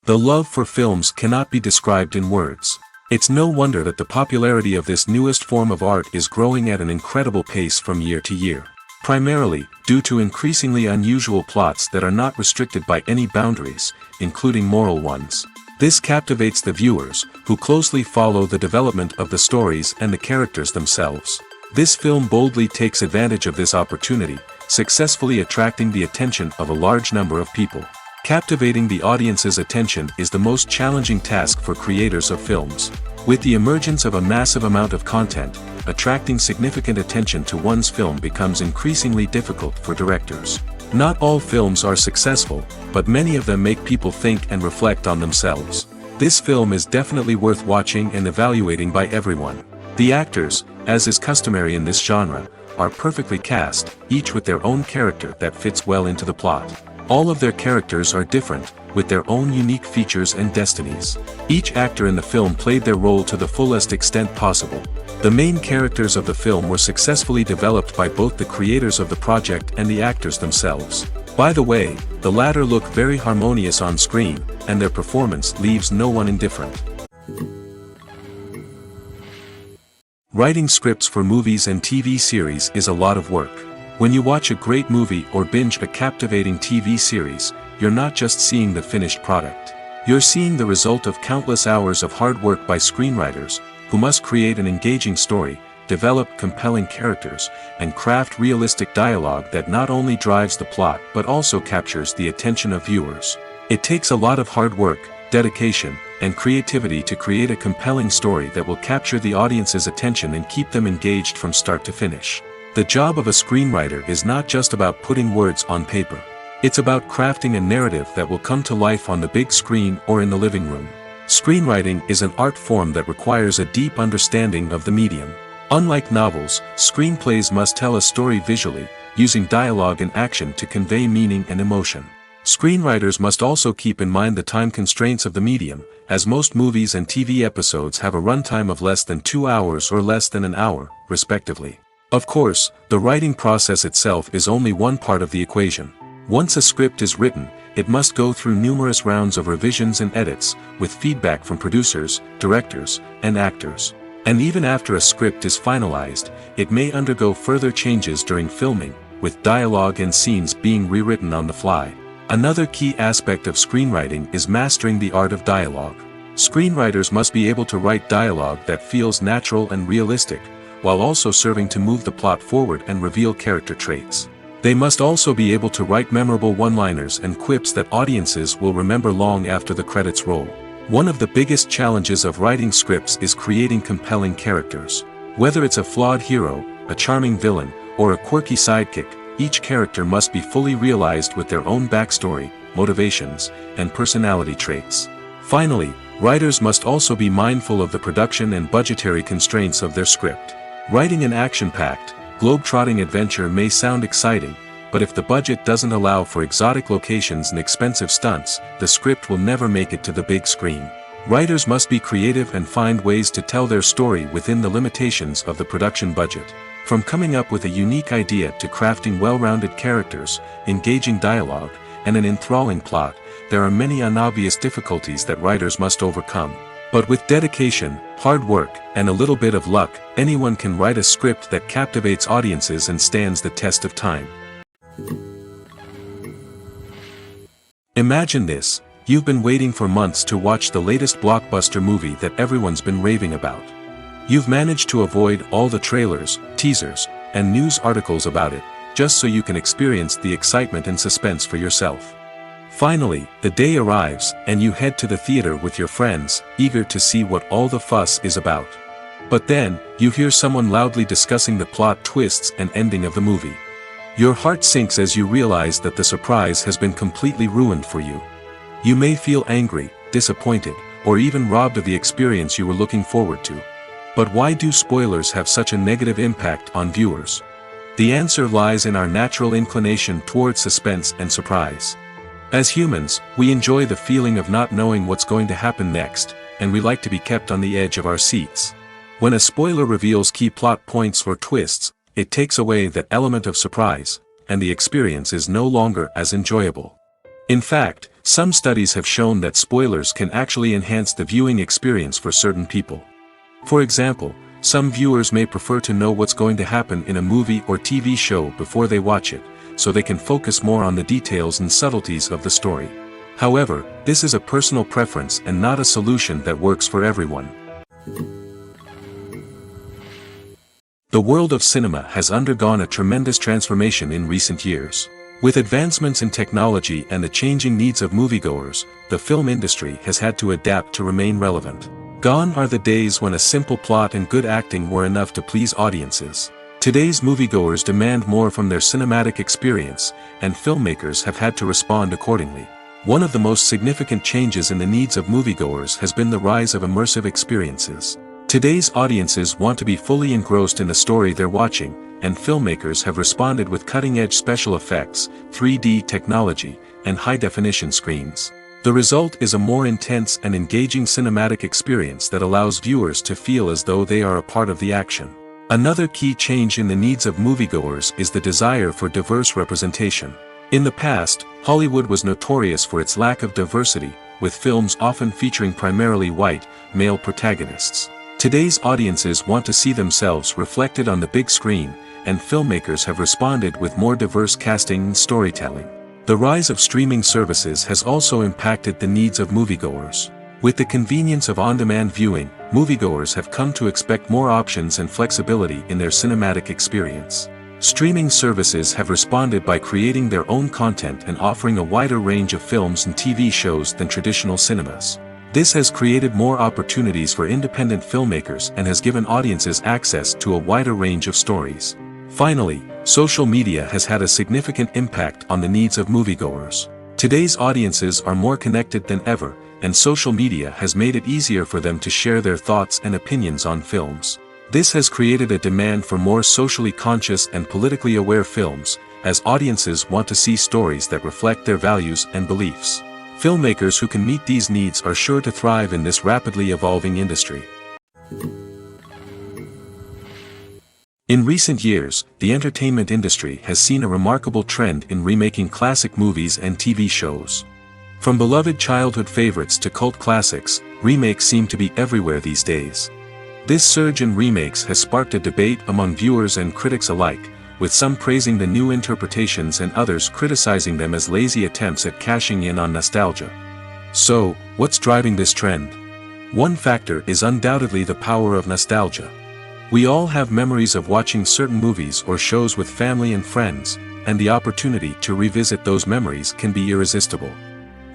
The love for films cannot be described in words. It's no wonder that the popularity of this newest form of art is growing at an incredible pace from year to year. Primarily, due to increasingly unusual plots that are not restricted by any boundaries, including moral ones. This captivates the viewers, who closely follow the development of the stories and the characters themselves. This film boldly takes advantage of this opportunity, successfully attracting the attention of a large number of people. Captivating the audience's attention is the most challenging task for creators of films. With the emergence of a massive amount of content, attracting significant attention to one's film becomes increasingly difficult for directors. Not all films are successful, but many of them make people think and reflect on themselves. This film is definitely worth watching and evaluating by everyone. The actors, as is customary in this genre, are perfectly cast, each with their own character that fits well into the plot. All of their characters are different, with their own unique features and destinies. Each actor in the film played their role to the fullest extent possible. The main characters of the film were successfully developed by both the creators of the project and the actors themselves. By the way, the latter look very harmonious on screen, and their performance leaves no one indifferent. Writing scripts for movies and TV series is a lot of work. When you watch a great movie or binge a captivating TV series, you're not just seeing the finished product. You're seeing the result of countless hours of hard work by screenwriters, who must create an engaging story, develop compelling characters, and craft realistic dialogue that not only drives the plot but also captures the attention of viewers. It takes a lot of hard work, dedication, and creativity to create a compelling story that will capture the audience's attention and keep them engaged from start to finish. The job of a screenwriter is not just about putting words on paper. It's about crafting a narrative that will come to life on the big screen or in the living room. Screenwriting is an art form that requires a deep understanding of the medium. Unlike novels, screenplays must tell a story visually, using dialogue and action to convey meaning and emotion. Screenwriters must also keep in mind the time constraints of the medium, as most movies and TV episodes have a runtime of less than 2 hours or less than an hour, respectively. Of course, the writing process itself is only one part of the equation. Once a script is written, it must go through numerous rounds of revisions and edits, with feedback from producers, directors, and actors. And even after a script is finalized, it may undergo further changes during filming, with dialogue and scenes being rewritten on the fly. Another key aspect of screenwriting is mastering the art of dialogue. Screenwriters must be able to write dialogue that feels natural and realistic, while also serving to move the plot forward and reveal character traits. They must also be able to write memorable one-liners and quips that audiences will remember long after the credits roll. One of the biggest challenges of writing scripts is creating compelling characters. Whether it's a flawed hero, a charming villain, or a quirky sidekick, each character must be fully realized with their own backstory, motivations, and personality traits. Finally, writers must also be mindful of the production and budgetary constraints of their script. Writing an action-packed, globe-trotting adventure may sound exciting, but if the budget doesn't allow for exotic locations and expensive stunts, the script will never make it to the big screen. Writers must be creative and find ways to tell their story within the limitations of the production budget. From coming up with a unique idea to crafting well-rounded characters, engaging dialogue, and an enthralling plot, there are many unobvious difficulties that writers must overcome. But with dedication, hard work, and a little bit of luck, anyone can write a script that captivates audiences and stands the test of time. Imagine this: you've been waiting for months to watch the latest blockbuster movie that everyone's been raving about. You've managed to avoid all the trailers, teasers, and news articles about it, just so you can experience the excitement and suspense for yourself. Finally, the day arrives, and you head to the theater with your friends, eager to see what all the fuss is about. But then, you hear someone loudly discussing the plot twists and ending of the movie. Your heart sinks as you realize that the surprise has been completely ruined for you. You may feel angry, disappointed, or even robbed of the experience you were looking forward to. But why do spoilers have such a negative impact on viewers? The answer lies in our natural inclination toward suspense and surprise. As humans, we enjoy the feeling of not knowing what's going to happen next, and we like to be kept on the edge of our seats. When a spoiler reveals key plot points or twists, it takes away that element of surprise, and the experience is no longer as enjoyable. In fact, some studies have shown that spoilers can actually enhance the viewing experience for certain people. For example, some viewers may prefer to know what's going to happen in a movie or TV show before they watch it, so they can focus more on the details and subtleties of the story. However, this is a personal preference and not a solution that works for everyone. The world of cinema has undergone a tremendous transformation in recent years. With advancements in technology and the changing needs of moviegoers, the film industry has had to adapt to remain relevant. Gone are the days when a simple plot and good acting were enough to please audiences. Today's moviegoers demand more from their cinematic experience, and filmmakers have had to respond accordingly. One of the most significant changes in the needs of moviegoers has been the rise of immersive experiences. Today's audiences want to be fully engrossed in the story they're watching, and filmmakers have responded with cutting-edge special effects, 3D technology, and high-definition screens. The result is a more intense and engaging cinematic experience that allows viewers to feel as though they are a part of the action. Another key change in the needs of moviegoers is the desire for diverse representation. In the past, Hollywood was notorious for its lack of diversity, with films often featuring primarily white, male protagonists. Today's audiences want to see themselves reflected on the big screen, and filmmakers have responded with more diverse casting and storytelling. The rise of streaming services has also impacted the needs of moviegoers. With the convenience of on-demand viewing, moviegoers have come to expect more options and flexibility in their cinematic experience. Streaming services have responded by creating their own content and offering a wider range of films and TV shows than traditional cinemas. This has created more opportunities for independent filmmakers and has given audiences access to a wider range of stories. Finally, social media has had a significant impact on the needs of moviegoers. Today's audiences are more connected than ever, and social media has made it easier for them to share their thoughts and opinions on films. This has created a demand for more socially conscious and politically aware films, as audiences want to see stories that reflect their values and beliefs. Filmmakers who can meet these needs are sure to thrive in this rapidly evolving industry. In recent years, the entertainment industry has seen a remarkable trend in remaking classic movies and TV shows. From beloved childhood favorites to cult classics, remakes seem to be everywhere these days. This surge in remakes has sparked a debate among viewers and critics alike, with some praising the new interpretations and others criticizing them as lazy attempts at cashing in on nostalgia. So, what's driving this trend? One factor is undoubtedly the power of nostalgia. We all have memories of watching certain movies or shows with family and friends, and the opportunity to revisit those memories can be irresistible.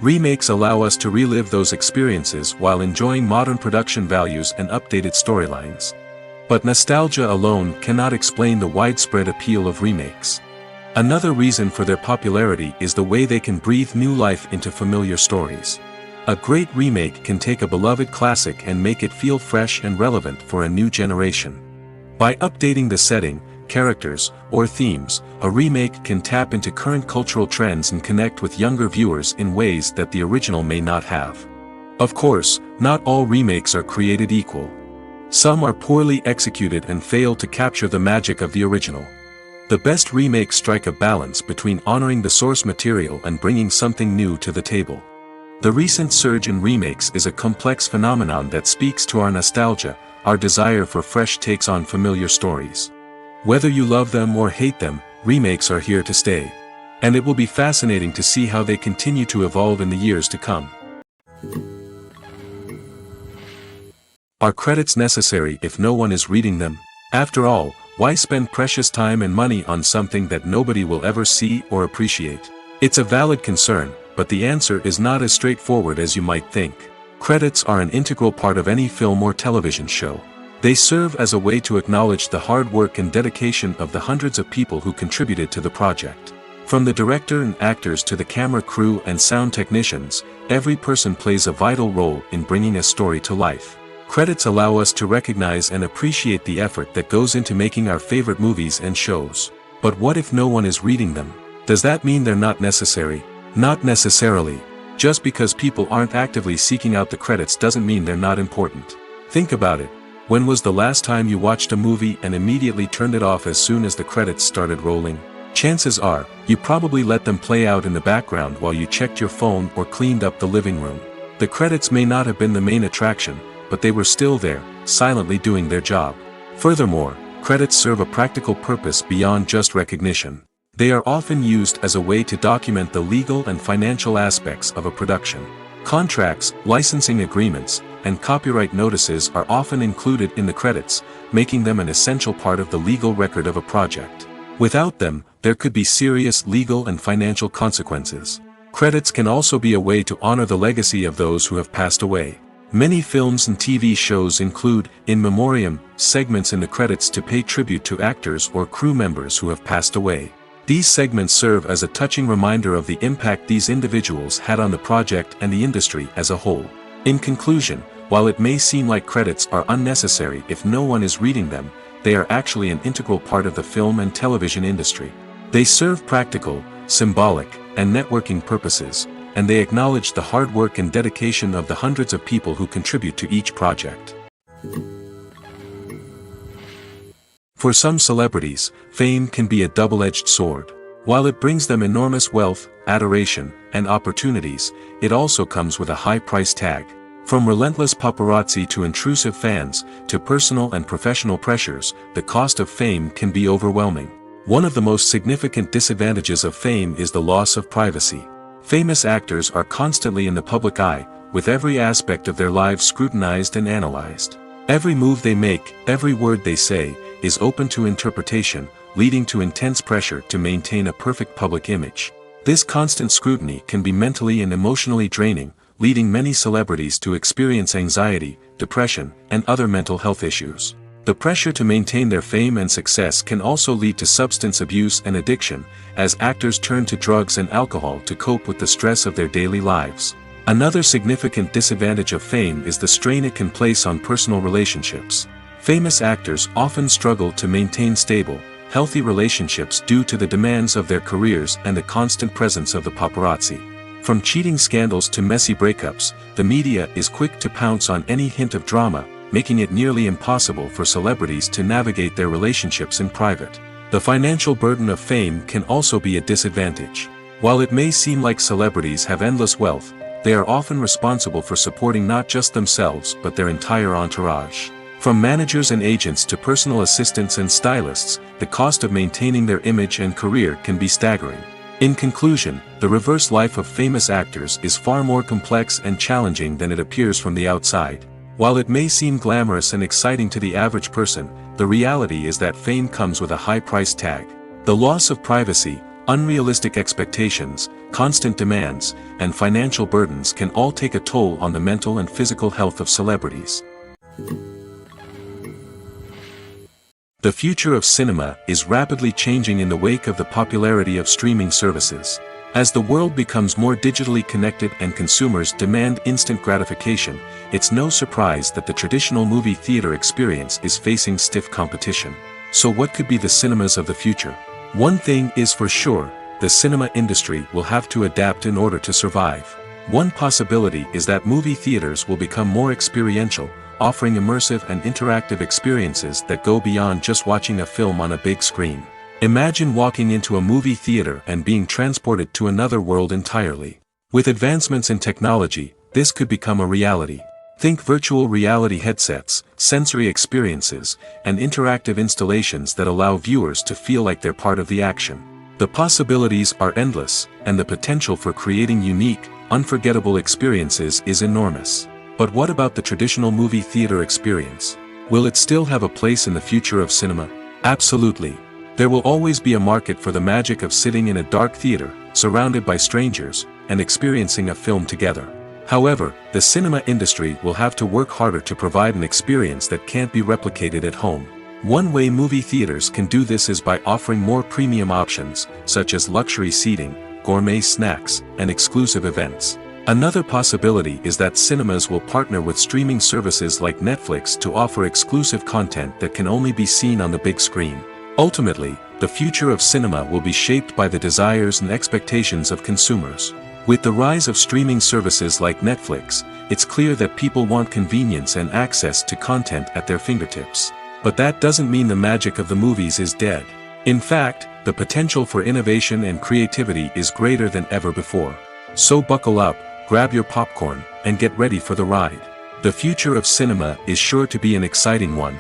Remakes allow us to relive those experiences while enjoying modern production values and updated storylines. But nostalgia alone cannot explain the widespread appeal of remakes. Another reason for their popularity is the way they can breathe new life into familiar stories. A great remake can take a beloved classic and make it feel fresh and relevant for a new generation. By updating the setting, characters, or themes, a remake can tap into current cultural trends and connect with younger viewers in ways that the original may not have. Of course, not all remakes are created equal. Some are poorly executed and fail to capture the magic of the original. The best remakes strike a balance between honoring the source material and bringing something new to the table. The recent surge in remakes is a complex phenomenon that speaks to our nostalgia, our desire for fresh takes on familiar stories. Whether you love them or hate them, remakes are here to stay. And it will be fascinating to see how they continue to evolve in the years to come. Are credits necessary if no one is reading them? After all, why spend precious time and money on something that nobody will ever see or appreciate? It's a valid concern, but the answer is not as straightforward as you might think. Credits are an integral part of any film or television show. They serve as a way to acknowledge the hard work and dedication of the hundreds of people who contributed to the project. From the director and actors to the camera crew and sound technicians, every person plays a vital role in bringing a story to life. Credits allow us to recognize and appreciate the effort that goes into making our favorite movies and shows. But what if no one is reading them? Does that mean they're not necessary? Not necessarily. Just because people aren't actively seeking out the credits doesn't mean they're not important. Think about it. When was the last time you watched a movie and immediately turned it off as soon as the credits started rolling? Chances are, you probably let them play out in the background while you checked your phone or cleaned up the living room. The credits may not have been the main attraction, but they were still there, silently doing their job. Furthermore, credits serve a practical purpose beyond just recognition. They are often used as a way to document the legal and financial aspects of a production. Contracts, licensing agreements, and copyright notices are often included in the credits, making them an essential part of the legal record of a project. Without them, there could be serious legal and financial consequences. Credits can also be a way to honor the legacy of those who have passed away. Many films and TV shows include, in memoriam, segments in the credits to pay tribute to actors or crew members who have passed away. These segments serve as a touching reminder of the impact these individuals had on the project and the industry as a whole. In conclusion, while it may seem like credits are unnecessary if no one is reading them, they are actually an integral part of the film and television industry. They serve practical, symbolic, and networking purposes, and they acknowledge the hard work and dedication of the hundreds of people who contribute to each project. For some celebrities, fame can be a double-edged sword. While it brings them enormous wealth, adoration, and opportunities, it also comes with a high price tag. From relentless paparazzi to intrusive fans, to personal and professional pressures, the cost of fame can be overwhelming. One of the most significant disadvantages of fame is the loss of privacy. Famous actors are constantly in the public eye, with every aspect of their lives scrutinized and analyzed. Every move they make, every word they say, is open to interpretation, leading to intense pressure to maintain a perfect public image. This constant scrutiny can be mentally and emotionally draining, leading many celebrities to experience anxiety, depression, and other mental health issues. The pressure to maintain their fame and success can also lead to substance abuse and addiction, as actors turn to drugs and alcohol to cope with the stress of their daily lives. Another significant disadvantage of fame is the strain it can place on personal relationships. Famous actors often struggle to maintain stable, healthy relationships due to the demands of their careers and the constant presence of the paparazzi. From cheating scandals to messy breakups, the media is quick to pounce on any hint of drama, making it nearly impossible for celebrities to navigate their relationships in private. The financial burden of fame can also be a disadvantage. While it may seem like celebrities have endless wealth, they are often responsible for supporting not just themselves but their entire entourage. From managers and agents to personal assistants and stylists, the cost of maintaining their image and career can be staggering. In conclusion, the reverse life of famous actors is far more complex and challenging than it appears from the outside. While it may seem glamorous and exciting to the average person, the reality is that fame comes with a high price tag. The loss of privacy, unrealistic expectations, constant demands, and financial burdens can all take a toll on the mental and physical health of celebrities. The future of cinema is rapidly changing in the wake of the popularity of streaming services. As the world becomes more digitally connected and consumers demand instant gratification, it's no surprise that the traditional movie theater experience is facing stiff competition. So what could be the cinemas of the future? One thing is for sure, the cinema industry will have to adapt in order to survive. One possibility is that movie theaters will become more experiential, offering immersive and interactive experiences that go beyond just watching a film on a big screen. Imagine walking into a movie theater and being transported to another world entirely. With advancements in technology, this could become a reality. Think virtual reality headsets, sensory experiences, and interactive installations that allow viewers to feel like they're part of the action. The possibilities are endless, and the potential for creating unique, unforgettable experiences is enormous. But what about the traditional movie theater experience? Will it still have a place in the future of cinema? Absolutely. There will always be a market for the magic of sitting in a dark theater, surrounded by strangers, and experiencing a film together. However, the cinema industry will have to work harder to provide an experience that can't be replicated at home. One way movie theaters can do this is by offering more premium options, such as luxury seating, gourmet snacks, and exclusive events. Another possibility is that cinemas will partner with streaming services like Netflix to offer exclusive content that can only be seen on the big screen. Ultimately, the future of cinema will be shaped by the desires and expectations of consumers. With the rise of streaming services like Netflix, it's clear that people want convenience and access to content at their fingertips. But that doesn't mean the magic of the movies is dead. In fact, The potential for innovation and creativity is greater than ever before. So buckle up, grab your popcorn, and get ready for the ride. The future of cinema is sure to be an exciting one.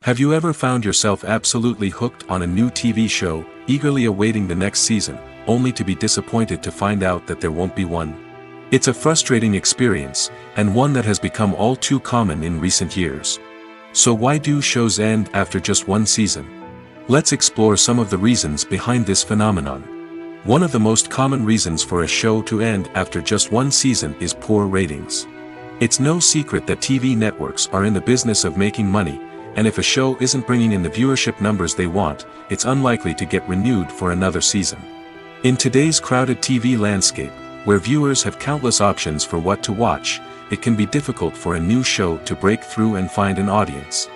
Have you ever found yourself absolutely hooked on a new TV show, eagerly awaiting the next season, only to be disappointed to find out that there won't be one? It's a frustrating experience, and one that has become all too common in recent years. So why do shows end after just one season? Let's explore some of the reasons behind this phenomenon. One of the most common reasons for a show to end after just one season is poor ratings. It's no secret that TV networks are in the business of making money, and if a show isn't bringing in the viewership numbers they want, it's unlikely to get renewed for another season. In today's crowded TV landscape, where viewers have countless options for what to watch, it can be difficult for a new show to break through and find an audience.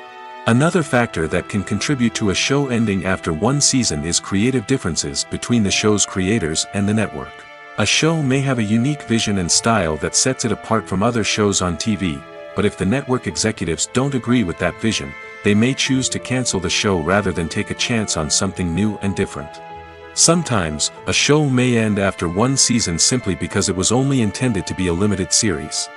Another factor that can contribute to a show ending after one season is creative differences between the show's creators and the network. A show may have a unique vision and style that sets it apart from other shows on TV, but if the network executives don't agree with that vision, they may choose to cancel the show rather than take a chance on something new and different. Sometimes, a show may end after one season simply because it was only intended to be a limited series.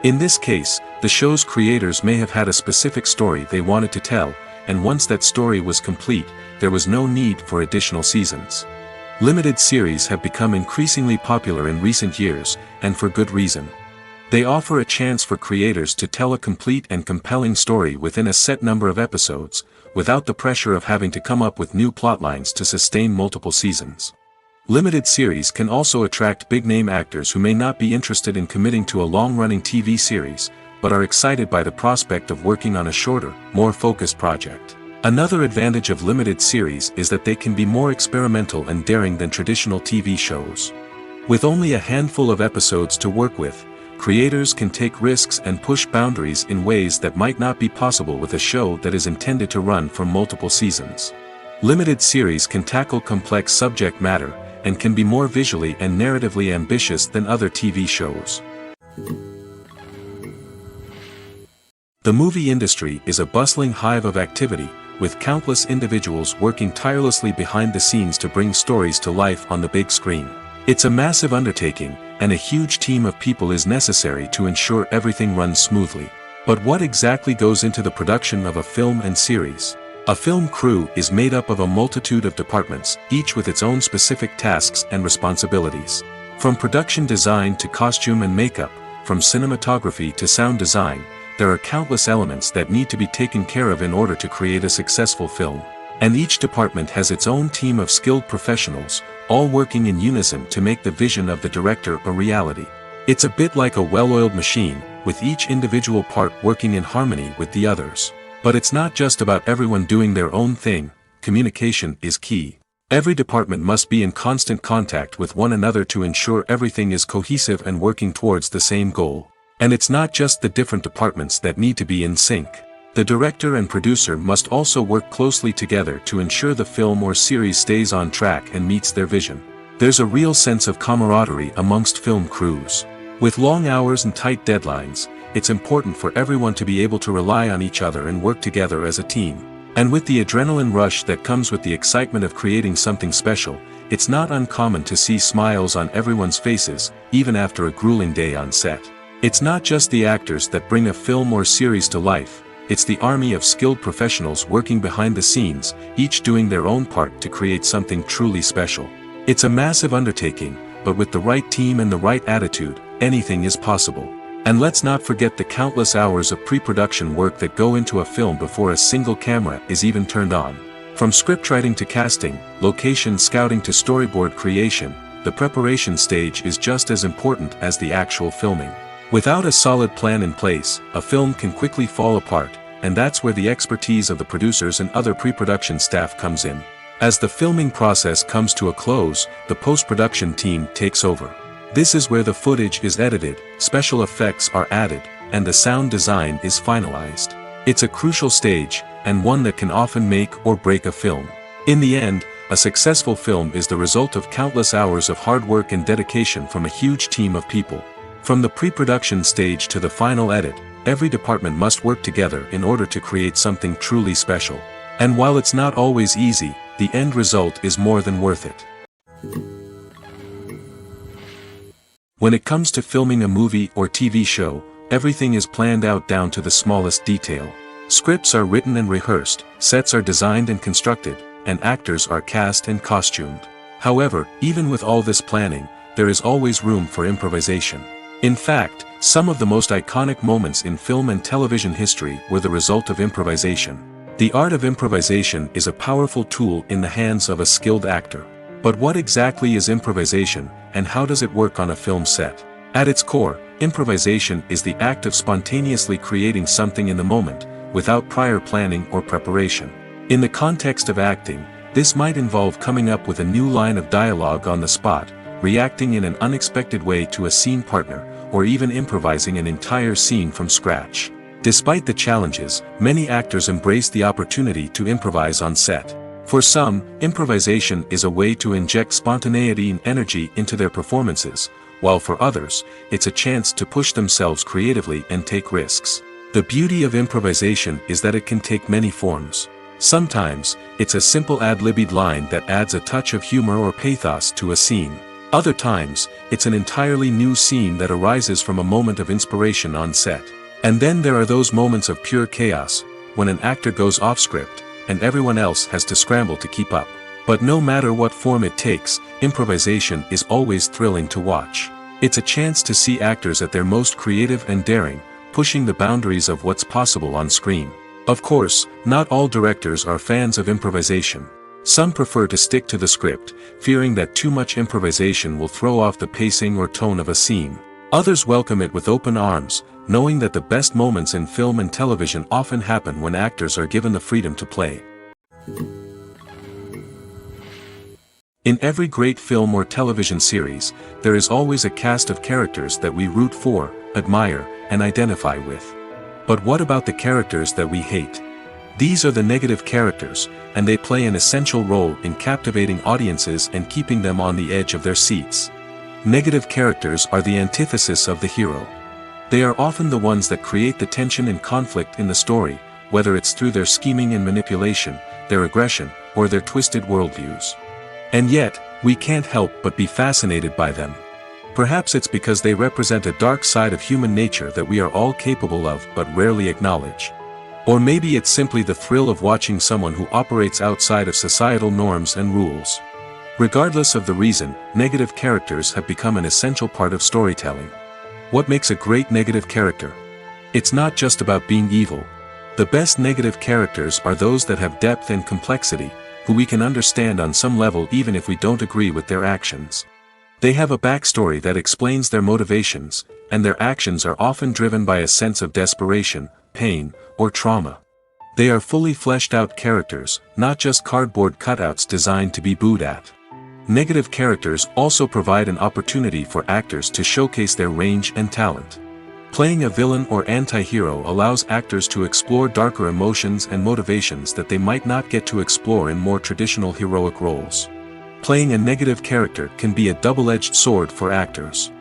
In this case, the show's creators may have had a specific story they wanted to tell, and once that story was complete, there was no need for additional seasons. Limited series have become increasingly popular in recent years, and for good reason. They offer a chance for creators to tell a complete and compelling story within a set number of episodes, without the pressure of having to come up with new plotlines to sustain multiple seasons. Limited series can also attract big-name actors who may not be interested in committing to a long-running TV series, but are excited by the prospect of working on a shorter, more focused project. Another advantage of limited series is that they can be more experimental and daring than traditional TV shows. With only a handful of episodes to work with, creators can take risks and push boundaries in ways that might not be possible with a show that is intended to run for multiple seasons. Limited series can tackle complex subject matter, and can be more visually and narratively ambitious than other TV shows. The movie industry is a bustling hive of activity, with countless individuals working tirelessly behind the scenes to bring stories to life on the big screen. It's a massive undertaking, and a huge team of people is necessary to ensure everything runs smoothly. But what exactly goes into the production of a film and series? A film crew is made up of a multitude of departments, each with its own specific tasks and responsibilities. From production design to costume and makeup, from cinematography to sound design, there are countless elements that need to be taken care of in order to create a successful film. And each department has its own team of skilled professionals, all working in unison to make the vision of the director a reality. It's a bit like a well-oiled machine, with each individual part working in harmony with the others. But it's not just about everyone doing their own thing. Communication is key. Every department must be in constant contact with one another to ensure everything is cohesive and working towards the same goal. And it's not just the different departments that need to be in sync. The director and producer must also work closely together to ensure the film or series stays on track and meets their vision. There's a real sense of camaraderie amongst film crews. With long hours and tight deadlines, it's important for everyone to be able to rely on each other and work together as a team. And with the adrenaline rush that comes with the excitement of creating something special, it's not uncommon to see smiles on everyone's faces, even after a grueling day on set. It's not just the actors that bring a film or series to life, it's the army of skilled professionals working behind the scenes, each doing their own part to create something truly special. It's a massive undertaking, but with the right team and the right attitude, anything is possible. And let's not forget the countless hours of pre-production work that go into a film before a single camera is even turned on. From scriptwriting to casting, location scouting to storyboard creation, the preparation stage is just as important as the actual filming. Without a solid plan in place, a film can quickly fall apart, and that's where the expertise of the producers and other pre-production staff comes in. As the filming process comes to a close, the post-production team takes over. This is where the footage is edited, special effects are added, and the sound design is finalized. It's a crucial stage, and one that can often make or break a film. In the end, a successful film is the result of countless hours of hard work and dedication from a huge team of people. From the pre-production stage to the final edit, every department must work together in order to create something truly special. And while it's not always easy, the end result is more than worth it. When it comes to filming a movie or TV show, everything is planned out down to the smallest detail. Scripts are written and rehearsed, sets are designed and constructed, and actors are cast and costumed. However, even with all this planning, there is always room for improvisation. In fact, some of the most iconic moments in film and television history were the result of improvisation. The art of improvisation is a powerful tool in the hands of a skilled actor. But what exactly is improvisation, and how does it work on a film set? At its core, improvisation is the act of spontaneously creating something in the moment, without prior planning or preparation. In the context of acting, this might involve coming up with a new line of dialogue on the spot, reacting in an unexpected way to a scene partner, or even improvising an entire scene from scratch. Despite the challenges, many actors embrace the opportunity to improvise on set. For some, improvisation is a way to inject spontaneity and energy into their performances, while for others, it's a chance to push themselves creatively and take risks. The beauty of improvisation is that it can take many forms. Sometimes, it's a simple ad-libbed line that adds a touch of humor or pathos to a scene. Other times, it's an entirely new scene that arises from a moment of inspiration on set. And then there are those moments of pure chaos, when an actor goes off script, and everyone else has to scramble to keep up. But no matter what form it takes, improvisation is always thrilling to watch. It's a chance to see actors at their most creative and daring, pushing the boundaries of what's possible on screen. Of course, not all directors are fans of improvisation. Some prefer to stick to the script, fearing that too much improvisation will throw off the pacing or tone of a scene. Others welcome it with open arms, knowing that the best moments in film and television often happen when actors are given the freedom to play. In every great film or television series, there is always a cast of characters that we root for, admire, and identify with. But what about the characters that we hate? These are the negative characters, and they play an essential role in captivating audiences and keeping them on the edge of their seats. Negative characters are the antithesis of the hero. They are often the ones that create the tension and conflict in the story, whether it's through their scheming and manipulation, their aggression, or their twisted worldviews. And yet, we can't help but be fascinated by them. Perhaps it's because they represent a dark side of human nature that we are all capable of but rarely acknowledge. Or maybe it's simply the thrill of watching someone who operates outside of societal norms and rules. Regardless of the reason, negative characters have become an essential part of storytelling. What makes a great negative character? It's not just about being evil. The best negative characters are those that have depth and complexity, who we can understand on some level even if we don't agree with their actions. They have a backstory that explains their motivations, and their actions are often driven by a sense of desperation, pain, or trauma. They are fully fleshed out characters, not just cardboard cutouts designed to be booed at. Negative characters also provide an opportunity for actors to showcase their range and talent. Playing a villain or anti-hero allows actors to explore darker emotions and motivations that they might not get to explore in more traditional heroic roles. Playing a negative character can be a double-edged sword for actors.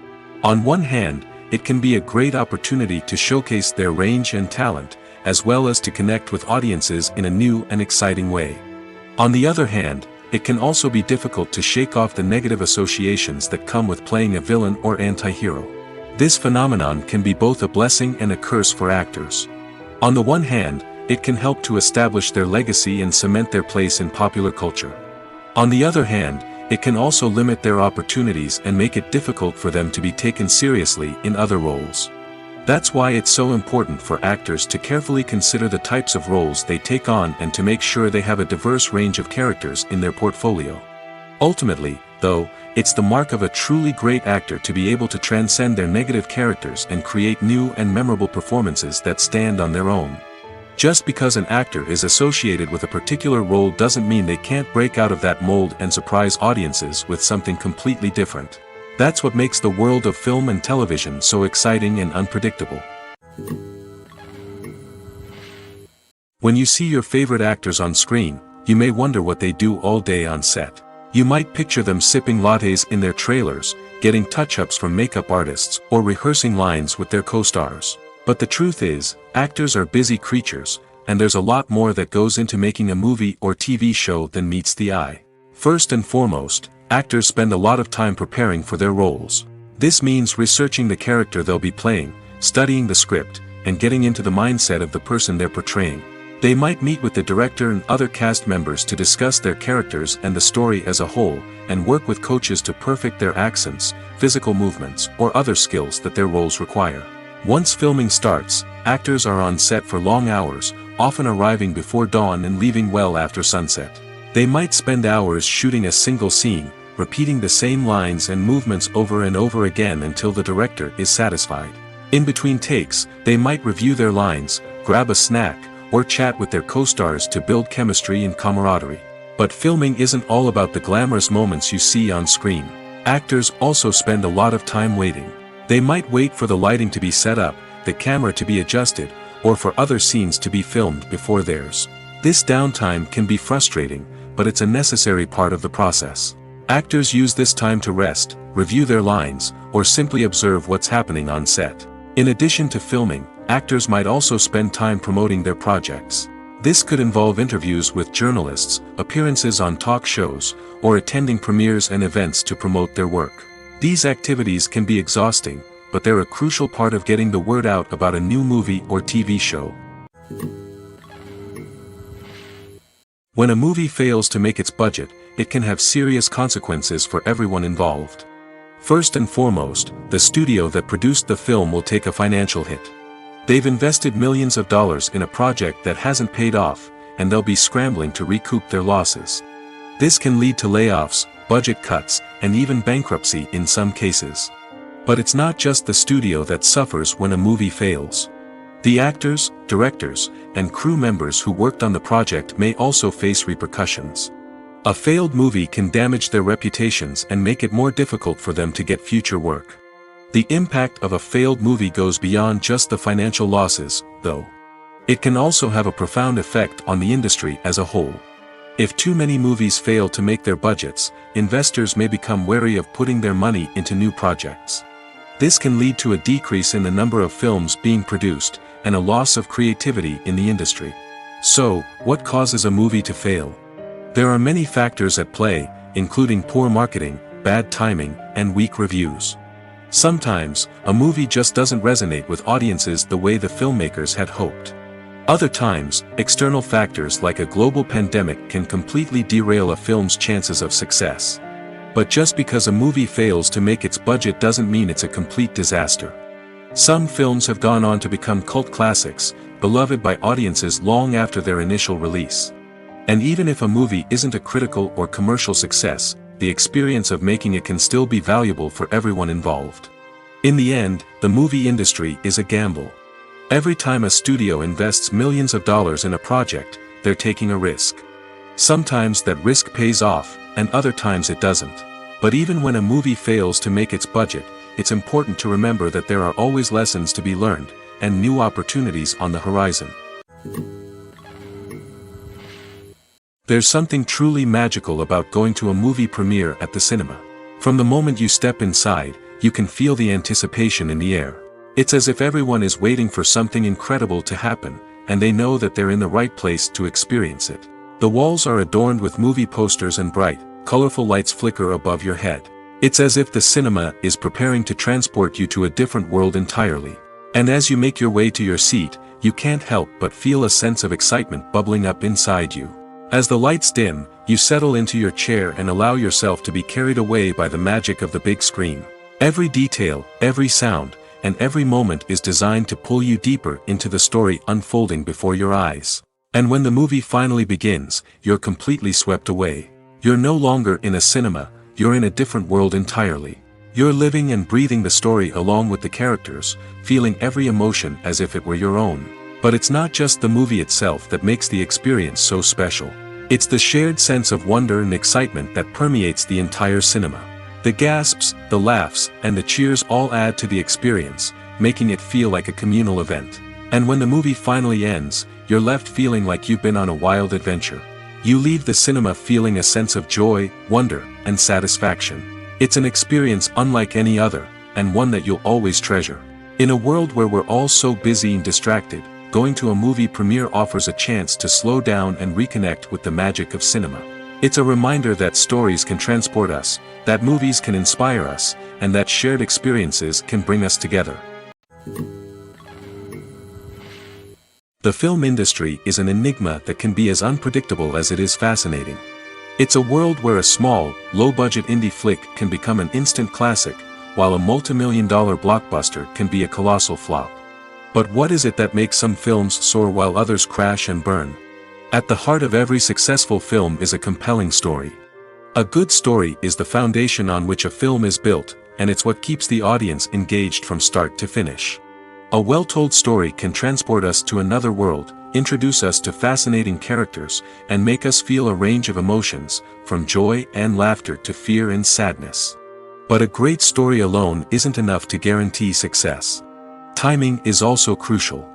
On one hand, it can be a great opportunity to showcase their range and talent, as well as to connect with audiences in a new and exciting way. On the other hand, it can also be difficult to shake off the negative associations that come with playing a villain or anti-hero. This phenomenon can be both a blessing and a curse for actors. On the one hand, it can help to establish their legacy and cement their place in popular culture. On the other hand, it can also limit their opportunities and make it difficult for them to be taken seriously in other roles. That's why it's so important for actors to carefully consider the types of roles they take on and to make sure they have a diverse range of characters in their portfolio. Ultimately, though, it's the mark of a truly great actor to be able to transcend their negative characters and create new and memorable performances that stand on their own. Just because an actor is associated with a particular role doesn't mean they can't break out of that mold and surprise audiences with something completely different. That's what makes the world of film and television so exciting and unpredictable. When you see your favorite actors on screen, you may wonder what they do all day on set. You might picture them sipping lattes in their trailers, getting touch-ups from makeup artists, or rehearsing lines with their co-stars. But the truth is, actors are busy creatures, and there's a lot more that goes into making a movie or TV show than meets the eye. First and foremost, actors spend a lot of time preparing for their roles. This means researching the character they'll be playing, studying the script, and getting into the mindset of the person they're portraying. They might meet with the director and other cast members to discuss their characters and the story as a whole, and work with coaches to perfect their accents, physical movements, or other skills that their roles require. Once filming starts, actors are on set for long hours, often arriving before dawn and leaving well after sunset. They might spend hours shooting a single scene, repeating the same lines and movements over and over again until the director is satisfied. In between takes, they might review their lines, grab a snack, or chat with their co-stars to build chemistry and camaraderie. But filming isn't all about the glamorous moments you see on screen. Actors also spend a lot of time waiting. They might wait for the lighting to be set up, the camera to be adjusted, or for other scenes to be filmed before theirs. This downtime can be frustrating, but it's a necessary part of the process. Actors use this time to rest, review their lines, or simply observe what's happening on set. In addition to filming, actors might also spend time promoting their projects. This could involve interviews with journalists, appearances on talk shows, or attending premieres and events to promote their work. These activities can be exhausting, but they're a crucial part of getting the word out about a new movie or TV show. When a movie fails to make its budget, it can have serious consequences for everyone involved. First and foremost, the studio that produced the film will take a financial hit. They've invested millions of dollars in a project that hasn't paid off, and they'll be scrambling to recoup their losses. This can lead to layoffs, budget cuts, and even bankruptcy in some cases. But it's not just the studio that suffers when a movie fails. The actors, directors, and crew members who worked on the project may also face repercussions. A failed movie can damage their reputations and make it more difficult for them to get future work. The impact of a failed movie goes beyond just the financial losses, though. It can also have a profound effect on the industry as a whole. If too many movies fail to make their budgets, investors may become wary of putting their money into new projects. This can lead to a decrease in the number of films being produced, and a loss of creativity in the industry. So, what causes a movie to fail? There are many factors at play, including poor marketing, bad timing, and weak reviews. Sometimes, a movie just doesn't resonate with audiences the way the filmmakers had hoped. Other times, external factors like a global pandemic can completely derail a film's chances of success. But just because a movie fails to make its budget doesn't mean it's a complete disaster. Some films have gone on to become cult classics, beloved by audiences long after their initial release. And even if a movie isn't a critical or commercial success, the experience of making it can still be valuable for everyone involved. In the end, the movie industry is a gamble. Every time a studio invests millions of dollars in a project, they're taking a risk. Sometimes that risk pays off, and other times it doesn't. But even when a movie fails to make its budget, it's important to remember that there are always lessons to be learned, and new opportunities on the horizon. There's something truly magical about going to a movie premiere at the cinema. From the moment you step inside, you can feel the anticipation in the air. It's as if everyone is waiting for something incredible to happen, and they know that they're in the right place to experience it. The walls are adorned with movie posters and bright, colorful lights flicker above your head. It's as if the cinema is preparing to transport you to a different world entirely. And as you make your way to your seat, you can't help but feel a sense of excitement bubbling up inside you. As the lights dim, you settle into your chair and allow yourself to be carried away by the magic of the big screen. Every detail, every sound, and every moment is designed to pull you deeper into the story unfolding before your eyes. And when the movie finally begins, you're completely swept away. You're no longer in a cinema, you're in a different world entirely. You're living and breathing the story along with the characters, feeling every emotion as if it were your own. But it's not just the movie itself that makes the experience so special. It's the shared sense of wonder and excitement that permeates the entire cinema. The gasps, the laughs, and the cheers all add to the experience, making it feel like a communal event. And when the movie finally ends, you're left feeling like you've been on a wild adventure. You leave the cinema feeling a sense of joy, wonder, and satisfaction. It's an experience unlike any other, and one that you'll always treasure. In a world where we're all so busy and distracted, going to a movie premiere offers a chance to slow down and reconnect with the magic of cinema. It's a reminder that stories can transport us, that movies can inspire us, and that shared experiences can bring us together. The film industry is an enigma that can be as unpredictable as it is fascinating. It's a world where a small, low-budget indie flick can become an instant classic, while a multi-million-dollar blockbuster can be a colossal flop. But what is it that makes some films soar while others crash and burn? At the heart of every successful film is a compelling story. A good story is the foundation on which a film is built, and it's what keeps the audience engaged from start to finish. A well-told story can transport us to another world, introduce us to fascinating characters, and make us feel a range of emotions, from joy and laughter to fear and sadness. But a great story alone isn't enough to guarantee success. Timing is also crucial.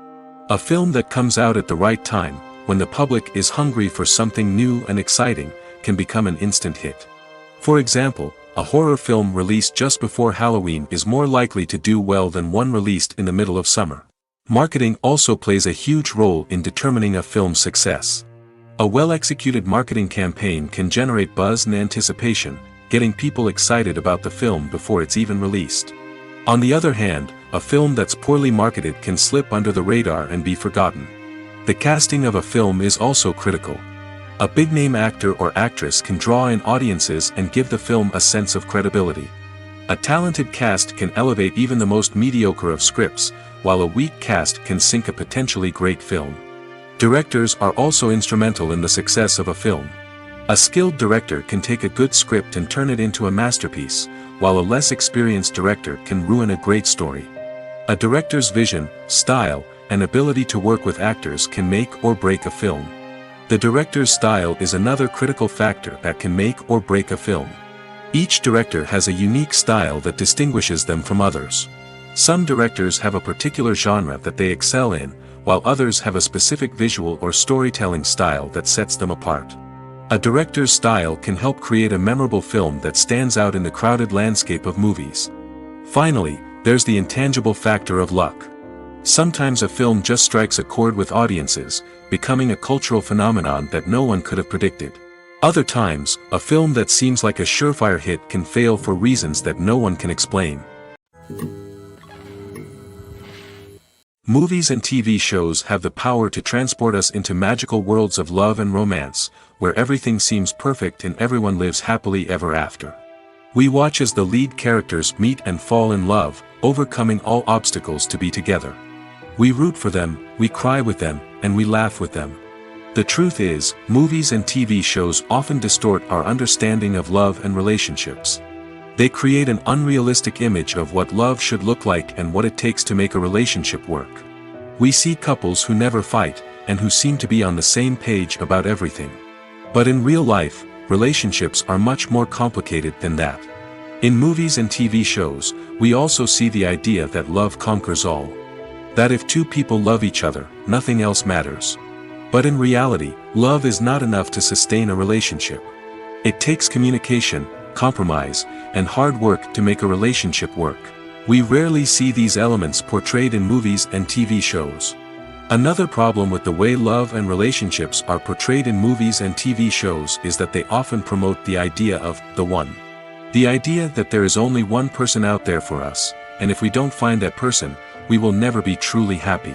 A film that comes out at the right time, when the public is hungry for something new and exciting, can become an instant hit. For example, a horror film released just before Halloween is more likely to do well than one released in the middle of summer. Marketing also plays a huge role in determining a film's success. A well-executed marketing campaign can generate buzz and anticipation, getting people excited about the film before it's even released. On the other hand, a film that's poorly marketed can slip under the radar and be forgotten. The casting of a film is also critical. A big-name actor or actress can draw in audiences and give the film a sense of credibility. A talented cast can elevate even the most mediocre of scripts, while a weak cast can sink a potentially great film. Directors are also instrumental in the success of a film. A skilled director can take a good script and turn it into a masterpiece, while a less experienced director can ruin a great story. A director's vision, style, and ability to work with actors can make or break a film. The director's style is another critical factor that can make or break a film. Each director has a unique style that distinguishes them from others. Some directors have a particular genre that they excel in, while others have a specific visual or storytelling style that sets them apart. A director's style can help create a memorable film that stands out in the crowded landscape of movies. Finally, there's the intangible factor of luck. Sometimes a film just strikes a chord with audiences, becoming a cultural phenomenon that no one could have predicted. Other times, a film that seems like a surefire hit can fail for reasons that no one can explain. Movies and TV shows have the power to transport us into magical worlds of love and romance, where everything seems perfect and everyone lives happily ever after. We watch as the lead characters meet and fall in love, overcoming all obstacles to be together. We root for them, we cry with them, and we laugh with them. The truth is, movies and TV shows often distort our understanding of love and relationships. They create an unrealistic image of what love should look like and what it takes to make a relationship work. We see couples who never fight, and who seem to be on the same page about everything. But in real life, relationships are much more complicated than that. In movies and TV shows, we also see the idea that love conquers all. That if two people love each other, nothing else matters. But in reality, love is not enough to sustain a relationship. It takes communication, compromise, and hard work to make a relationship work. We rarely see these elements portrayed in movies and TV shows. Another problem with the way love and relationships are portrayed in movies and TV shows is that they often promote the idea of the one. The idea that there is only one person out there for us, and if we don't find that person, we will never be truly happy.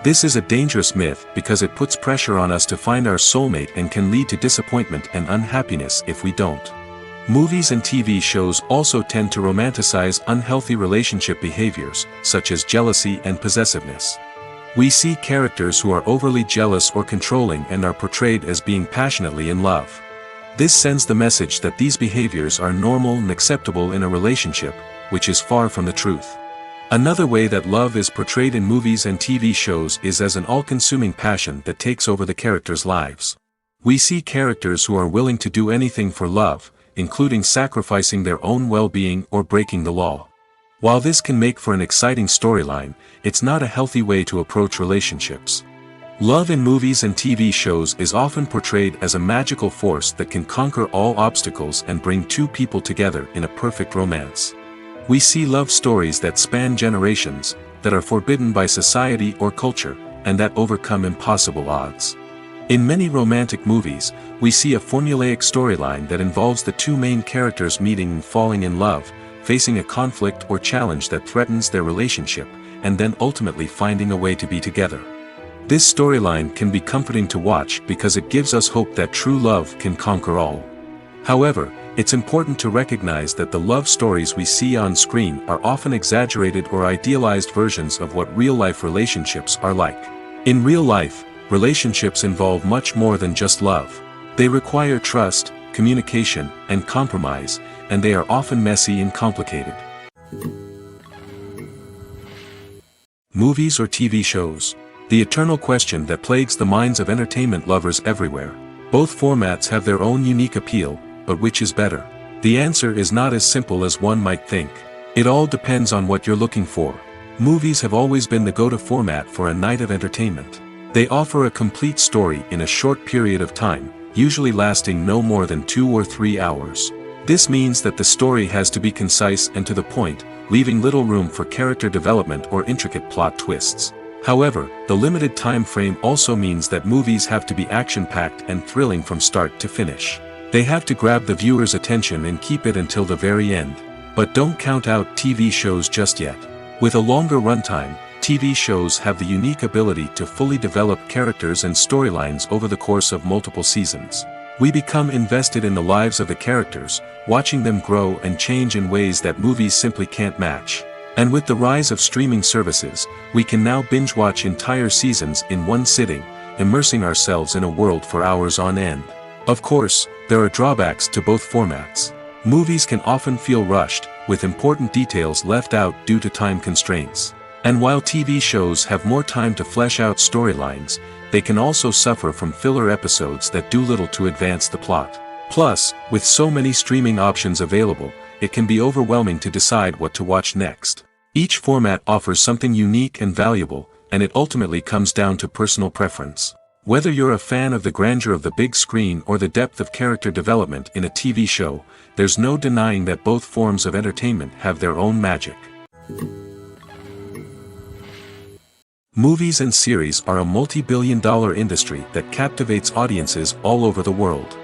This is a dangerous myth because it puts pressure on us to find our soulmate and can lead to disappointment and unhappiness if we don't. Movies and TV shows also tend to romanticize unhealthy relationship behaviors, such as jealousy and possessiveness. We see characters who are overly jealous or controlling and are portrayed as being passionately in love. This sends the message that these behaviors are normal and acceptable in a relationship, which is far from the truth. Another way that love is portrayed in movies and TV shows is as an all-consuming passion that takes over the characters' lives. We see characters who are willing to do anything for love, including sacrificing their own well-being or breaking the law. While this can make for an exciting storyline, it's not a healthy way to approach relationships. Love in movies and TV shows is often portrayed as a magical force that can conquer all obstacles and bring two people together in a perfect romance. We see love stories that span generations, that are forbidden by society or culture, and that overcome impossible odds. In many romantic movies, we see a formulaic storyline that involves the two main characters meeting and falling in love, facing a conflict or challenge that threatens their relationship, and then ultimately finding a way to be together. This storyline can be comforting to watch because it gives us hope that true love can conquer all. However, it's important to recognize that the love stories we see on screen are often exaggerated or idealized versions of what real-life relationships are like. In real life, relationships involve much more than just love. They require trust, communication, and compromise, and they are often messy and complicated. Movies or TV shows? The eternal question that plagues the minds of entertainment lovers everywhere. Both formats have their own unique appeal, but which is better? The answer is not as simple as one might think. It all depends on what you're looking for. Movies have always been the go-to format for a night of entertainment. They offer a complete story in a short period of time, usually lasting no more than 2 or 3 hours. This means that the story has to be concise and to the point, leaving little room for character development or intricate plot twists. However, the limited time frame also means that movies have to be action-packed and thrilling from start to finish. They have to grab the viewer's attention and keep it until the very end. But don't count out TV shows just yet. With a longer runtime, TV shows have the unique ability to fully develop characters and storylines over the course of multiple seasons. We become invested in the lives of the characters, watching them grow and change in ways that movies simply can't match. And with the rise of streaming services, we can now binge-watch entire seasons in one sitting, immersing ourselves in a world for hours on end. Of course, there are drawbacks to both formats. Movies can often feel rushed, with important details left out due to time constraints. And while TV shows have more time to flesh out storylines, they can also suffer from filler episodes that do little to advance the plot. Plus, with so many streaming options available, it can be overwhelming to decide what to watch next. Each format offers something unique and valuable, and it ultimately comes down to personal preference. Whether you're a fan of the grandeur of the big screen or the depth of character development in a TV show, there's no denying that both forms of entertainment have their own magic. Movies and series are a multi-billion-dollar industry that captivates audiences all over the world.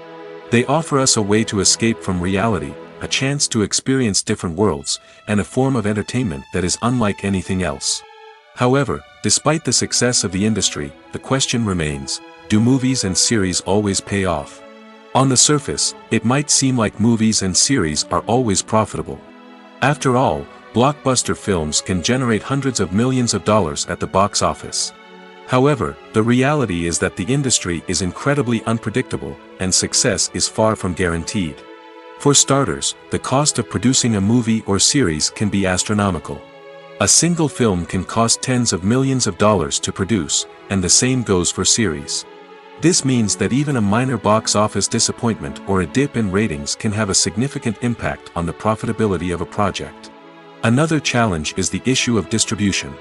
They offer us a way to escape from reality, a chance to experience different worlds, and a form of entertainment that is unlike anything else. However, despite the success of the industry, the question remains, do movies and series always pay off? On the surface, it might seem like movies and series are always profitable. After all, blockbuster films can generate hundreds of millions of dollars at the box office. However, the reality is that the industry is incredibly unpredictable, and success is far from guaranteed. For starters, the cost of producing a movie or series can be astronomical. A single film can cost tens of millions of dollars to produce, and the same goes for series. This means that even a minor box office disappointment or a dip in ratings can have a significant impact on the profitability of a project. Another challenge is the issue of distribution.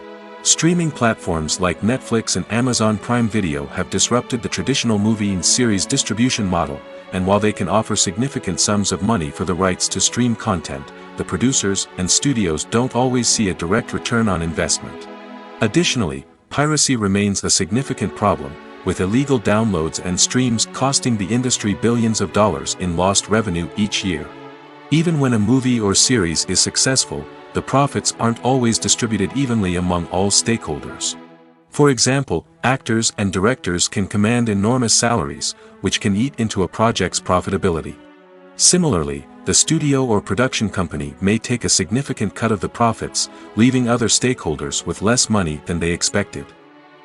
Streaming platforms like Netflix and Amazon Prime Video have disrupted the traditional movie and series distribution model, and while they can offer significant sums of money for the rights to stream content, the producers and studios don't always see a direct return on investment. Additionally, piracy remains a significant problem, with illegal downloads and streams costing the industry billions of dollars in lost revenue each year. Even when a movie or series is successful, the profits aren't always distributed evenly among all stakeholders. For example, actors and directors can command enormous salaries, which can eat into a project's profitability. Similarly, the studio or production company may take a significant cut of the profits, leaving other stakeholders with less money than they expected.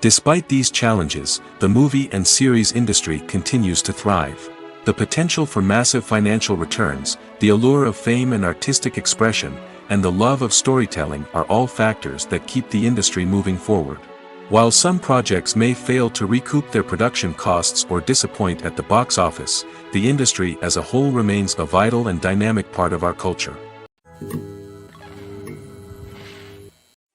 Despite these challenges, the movie and series industry continues to thrive. The potential for massive financial returns, the allure of fame and artistic expression, and the love of storytelling are all factors that keep the industry moving forward. While some projects may fail to recoup their production costs or disappoint at the box office, the industry as a whole remains a vital and dynamic part of our culture.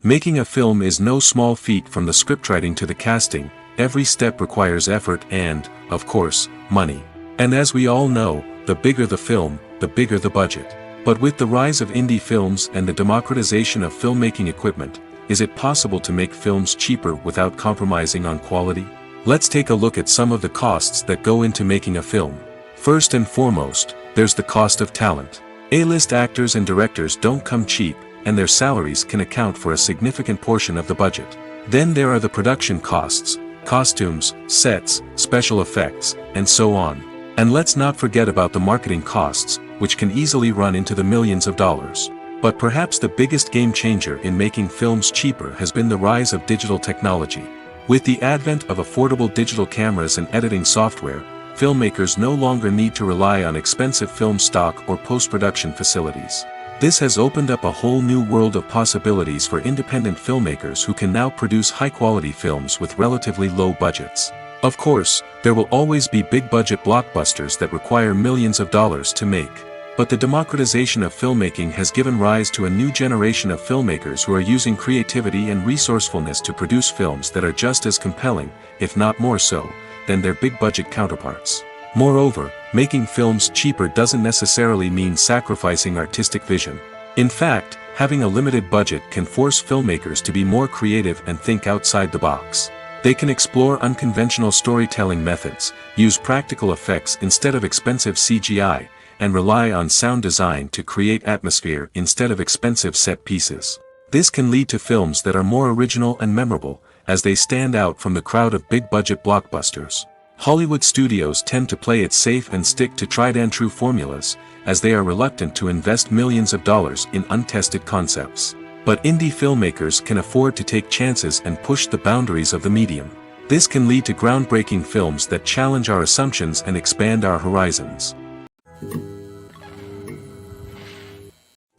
Making a film is no small feat. From the scriptwriting to the casting, every step requires effort and, of course, money. And as we all know, the bigger the film, the bigger the budget. But with the rise of indie films and the democratization of filmmaking equipment, is it possible to make films cheaper without compromising on quality? Let's take a look at some of the costs that go into making a film. First and foremost, there's the cost of talent. A-list actors and directors don't come cheap, and their salaries can account for a significant portion of the budget. Then there are the production costs, costumes, sets, special effects, and so on. And let's not forget about the marketing costs, which can easily run into the millions of dollars. But perhaps the biggest game changer in making films cheaper has been the rise of digital technology. With the advent of affordable digital cameras and editing software, filmmakers no longer need to rely on expensive film stock or post-production facilities. This has opened up a whole new world of possibilities for independent filmmakers who can now produce high-quality films with relatively low budgets. Of course, there will always be big-budget blockbusters that require millions of dollars to make. But the democratization of filmmaking has given rise to a new generation of filmmakers who are using creativity and resourcefulness to produce films that are just as compelling, if not more so, than their big-budget counterparts. Moreover, making films cheaper doesn't necessarily mean sacrificing artistic vision. In fact, having a limited budget can force filmmakers to be more creative and think outside the box. They can explore unconventional storytelling methods, use practical effects instead of expensive CGI, and rely on sound design to create atmosphere instead of expensive set pieces. This can lead to films that are more original and memorable, as they stand out from the crowd of big-budget blockbusters. Hollywood studios tend to play it safe and stick to tried-and-true formulas, as they are reluctant to invest millions of dollars in untested concepts. But indie filmmakers can afford to take chances and push the boundaries of the medium. This can lead to groundbreaking films that challenge our assumptions and expand our horizons.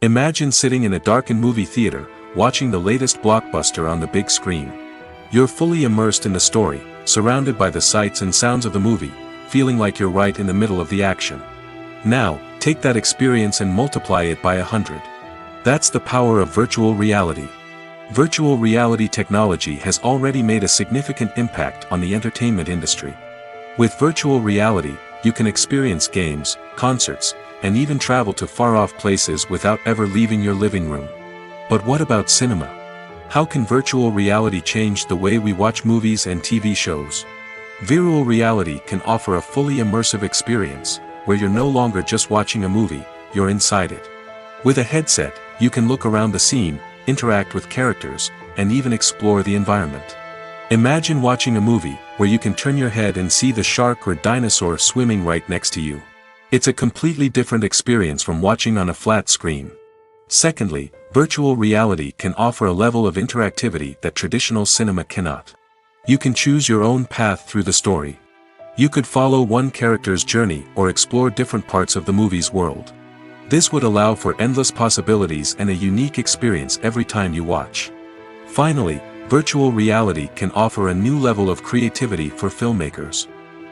Imagine sitting in a darkened movie theater, watching the latest blockbuster on the big screen. You're fully immersed in the story, surrounded by the sights and sounds of the movie, feeling like you're right in the middle of the action. Now, take that experience and multiply it by 100. That's the power of virtual reality. Virtual reality technology has already made a significant impact on the entertainment industry. With virtual reality, you can experience games, concerts, and even travel to far-off places without ever leaving your living room. But what about cinema? How can virtual reality change the way we watch movies and TV shows? Virtual reality can offer a fully immersive experience, where you're no longer just watching a movie, you're inside it. With a headset, you can look around the scene, interact with characters, and even explore the environment. Imagine watching a movie, where you can turn your head and see the shark or dinosaur swimming right next to you. It's a completely different experience from watching on a flat screen. Secondly, virtual reality can offer a level of interactivity that traditional cinema cannot. You can choose your own path through the story. You could follow one character's journey or explore different parts of the movie's world. This would allow for endless possibilities and a unique experience every time you watch. Finally, virtual reality can offer a new level of creativity for filmmakers.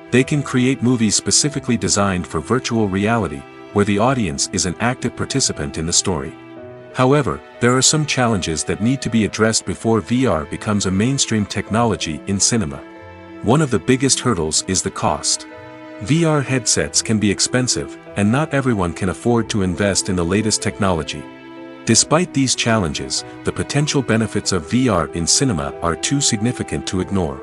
They can create movies specifically designed for virtual reality, where the audience is an active participant in the story. However, there are some challenges that need to be addressed before VR becomes a mainstream technology in cinema. One of the biggest hurdles is the cost. VR headsets can be expensive, and not everyone can afford to invest in the latest technology. Despite these challenges, the potential benefits of VR in cinema are too significant to ignore.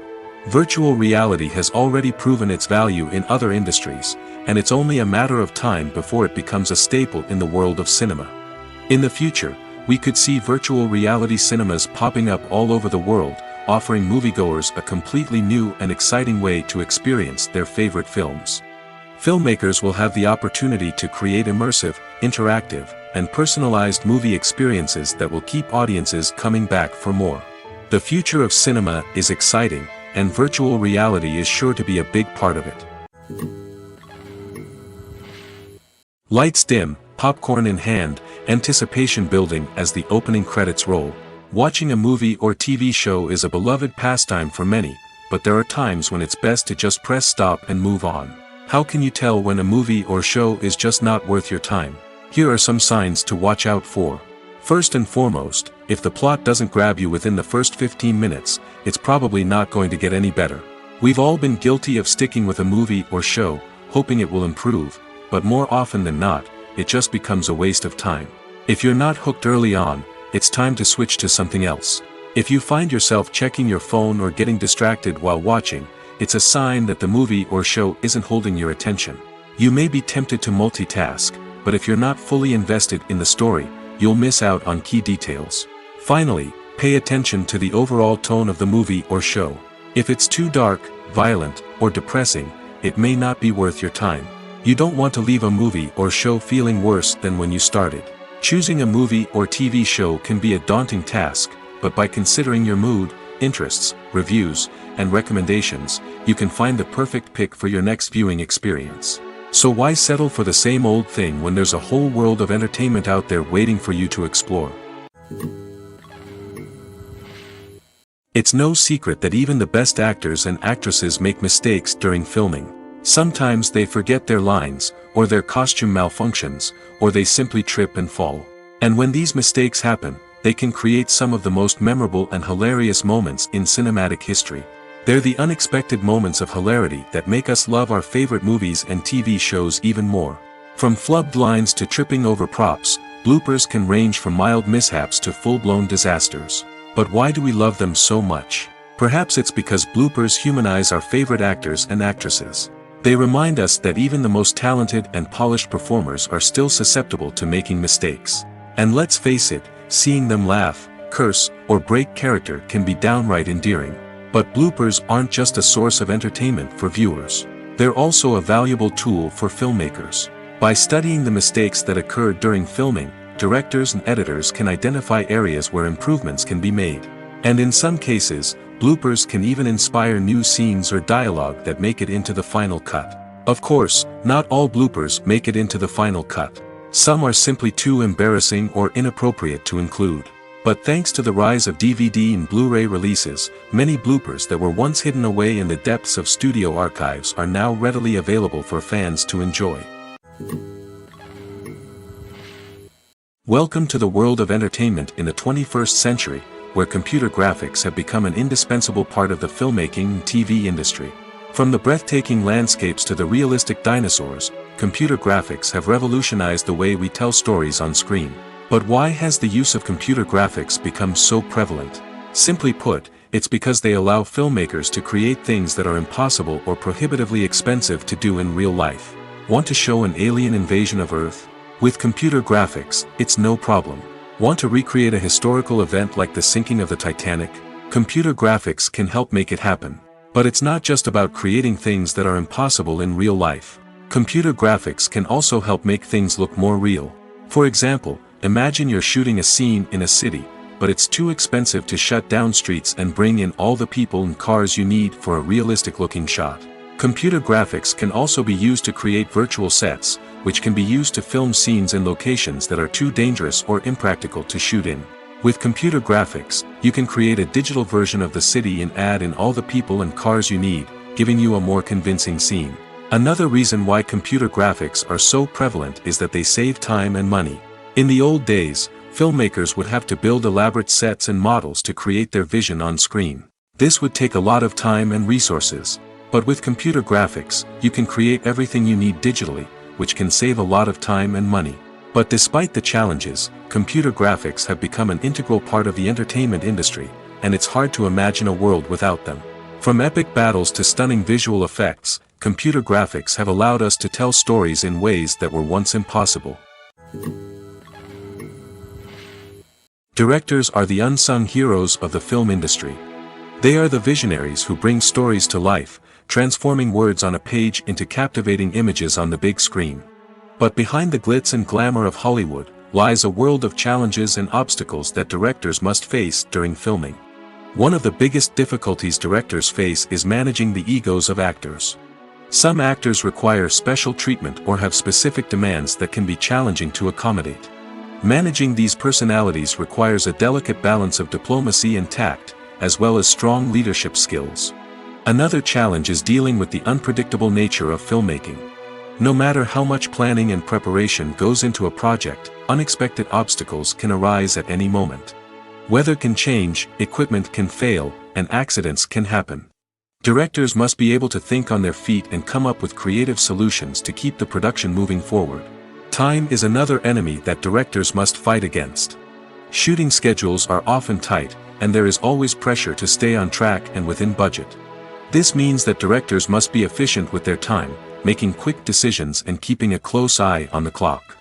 Virtual reality has already proven its value in other industries, and it's only a matter of time before it becomes a staple in the world of cinema. In the future, we could see virtual reality cinemas popping up all over the world, offering moviegoers a completely new and exciting way to experience their favorite films. Filmmakers will have the opportunity to create immersive, interactive, and personalized movie experiences that will keep audiences coming back for more. The future of cinema is exciting, and virtual reality is sure to be a big part of it. Lights dim, popcorn in hand, anticipation building as the opening credits roll. Watching a movie or TV show is a beloved pastime for many, but there are times when it's best to just press stop and move on. How can you tell when a movie or show is just not worth your time? Here are some signs to watch out for. First and foremost, if the plot doesn't grab you within the first 15 minutes, it's probably not going to get any better. We've all been guilty of sticking with a movie or show, hoping it will improve, but more often than not, it just becomes a waste of time. If you're not hooked early on, it's time to switch to something else. If you find yourself checking your phone or getting distracted while watching, it's a sign that the movie or show isn't holding your attention. You may be tempted to multitask, but if you're not fully invested in the story, you'll miss out on key details. Finally, pay attention to the overall tone of the movie or show. If it's too dark, violent, or depressing, it may not be worth your time. You don't want to leave a movie or show feeling worse than when you started. Choosing a movie or TV show can be a daunting task, but by considering your mood, interests, reviews, and recommendations, you can find the perfect pick for your next viewing experience. So why settle for the same old thing when there's a whole world of entertainment out there waiting for you to explore? It's no secret that even the best actors and actresses make mistakes during filming. Sometimes they forget their lines, or their costume malfunctions, or they simply trip and fall. And when these mistakes happen, they can create some of the most memorable and hilarious moments in cinematic history. They're the unexpected moments of hilarity that make us love our favorite movies and TV shows even more. From flubbed lines to tripping over props, bloopers can range from mild mishaps to full-blown disasters. But why do we love them so much? Perhaps it's because bloopers humanize our favorite actors and actresses. They remind us that even the most talented and polished performers are still susceptible to making mistakes. And let's face it, seeing them laugh, curse, or break character can be downright endearing. But bloopers aren't just a source of entertainment for viewers. They're also a valuable tool for filmmakers. By studying the mistakes that occurred during filming, directors and editors can identify areas where improvements can be made. And in some cases, bloopers can even inspire new scenes or dialogue that make it into the final cut. Of course, not all bloopers make it into the final cut. Some are simply too embarrassing or inappropriate to include. But thanks to the rise of DVD and Blu-ray releases, many bloopers that were once hidden away in the depths of studio archives are now readily available for fans to enjoy. Welcome to the world of entertainment in the 21st century, where computer graphics have become an indispensable part of the filmmaking and TV industry. From the breathtaking landscapes to the realistic dinosaurs, computer graphics have revolutionized the way we tell stories on screen. But why has the use of computer graphics become so prevalent? Simply put, it's because they allow filmmakers to create things that are impossible or prohibitively expensive to do in real life. Want to show an alien invasion of Earth? With computer graphics, it's no problem. Want to recreate a historical event like the sinking of the Titanic? Computer graphics can help make it happen. But it's not just about creating things that are impossible in real life. Computer graphics can also help make things look more real. For example, imagine you're shooting a scene in a city, but it's too expensive to shut down streets and bring in all the people and cars you need for a realistic-looking shot. Computer graphics can also be used to create virtual sets, which can be used to film scenes in locations that are too dangerous or impractical to shoot in. With computer graphics, you can create a digital version of the city and add in all the people and cars you need, giving you a more convincing scene. Another reason why computer graphics are so prevalent is that they save time and money. In the old days, filmmakers would have to build elaborate sets and models to create their vision on screen. This would take a lot of time and resources. But with computer graphics, you can create everything you need digitally, which can save a lot of time and money. But despite the challenges, computer graphics have become an integral part of the entertainment industry, and it's hard to imagine a world without them. From epic battles to stunning visual effects, computer graphics have allowed us to tell stories in ways that were once impossible. Directors are the unsung heroes of the film industry. They are the visionaries who bring stories to life, transforming words on a page into captivating images on the big screen. But behind the glitz and glamour of Hollywood, lies a world of challenges and obstacles that directors must face during filming. One of the biggest difficulties directors face is managing the egos of actors. Some actors require special treatment or have specific demands that can be challenging to accommodate. Managing these personalities requires a delicate balance of diplomacy and tact, as well as strong leadership skills. Another challenge is dealing with the unpredictable nature of filmmaking. No matter how much planning and preparation goes into a project, unexpected obstacles can arise at any moment. Weather can change, equipment can fail, and accidents can happen. Directors must be able to think on their feet and come up with creative solutions to keep the production moving forward. Time is another enemy that directors must fight against. Shooting schedules are often tight, and there is always pressure to stay on track and within budget. This means that directors must be efficient with their time, making quick decisions and keeping a close eye on the clock.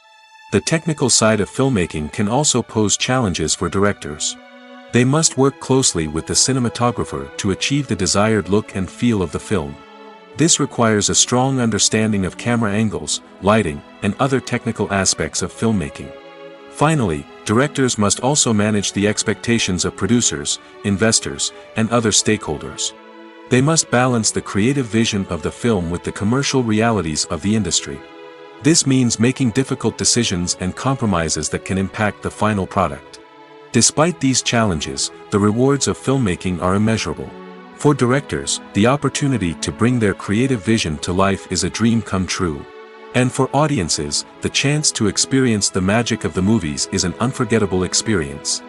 The technical side of filmmaking can also pose challenges for directors. They must work closely with the cinematographer to achieve the desired look and feel of the film. This requires a strong understanding of camera angles, lighting, and other technical aspects of filmmaking. Finally, directors must also manage the expectations of producers, investors, and other stakeholders. They must balance the creative vision of the film with the commercial realities of the industry. This means making difficult decisions and compromises that can impact the final product. Despite these challenges, the rewards of filmmaking are immeasurable. For directors, the opportunity to bring their creative vision to life is a dream come true. And for audiences, the chance to experience the magic of the movies is an unforgettable experience.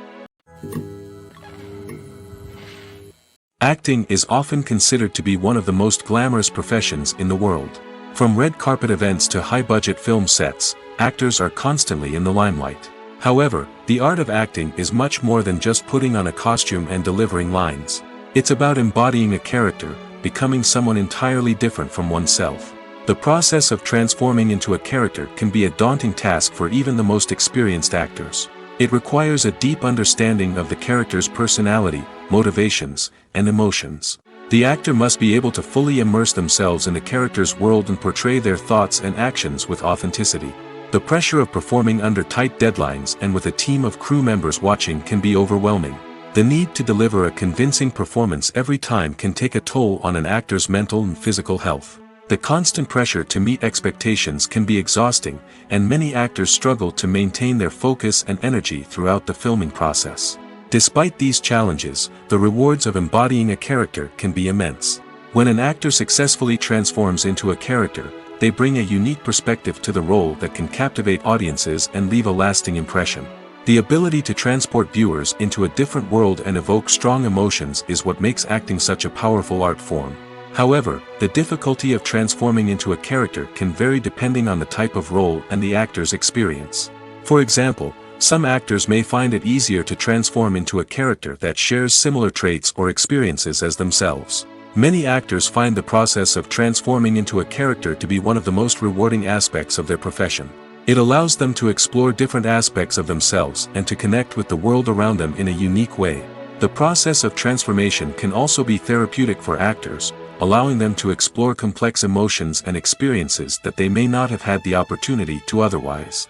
Acting is often considered to be one of the most glamorous professions in the world. From red carpet events to high-budget film sets, actors are constantly in the limelight. However, the art of acting is much more than just putting on a costume and delivering lines. It's about embodying a character, becoming someone entirely different from oneself. The process of transforming into a character can be a daunting task for even the most experienced actors. It requires a deep understanding of the character's personality, motivations, and emotions. The actor must be able to fully immerse themselves in the character's world and portray their thoughts and actions with authenticity. The pressure of performing under tight deadlines and with a team of crew members watching can be overwhelming. The need to deliver a convincing performance every time can take a toll on an actor's mental and physical health. The constant pressure to meet expectations can be exhausting, and many actors struggle to maintain their focus and energy throughout the filming process. Despite these challenges, the rewards of embodying a character can be immense. When an actor successfully transforms into a character, they bring a unique perspective to the role that can captivate audiences and leave a lasting impression. The ability to transport viewers into a different world and evoke strong emotions is what makes acting such a powerful art form. However, the difficulty of transforming into a character can vary depending on the type of role and the actor's experience. For example, some actors may find it easier to transform into a character that shares similar traits or experiences as themselves. Many actors find the process of transforming into a character to be one of the most rewarding aspects of their profession. It allows them to explore different aspects of themselves and to connect with the world around them in a unique way. The process of transformation can also be therapeutic for actors, allowing them to explore complex emotions and experiences that they may not have had the opportunity to otherwise.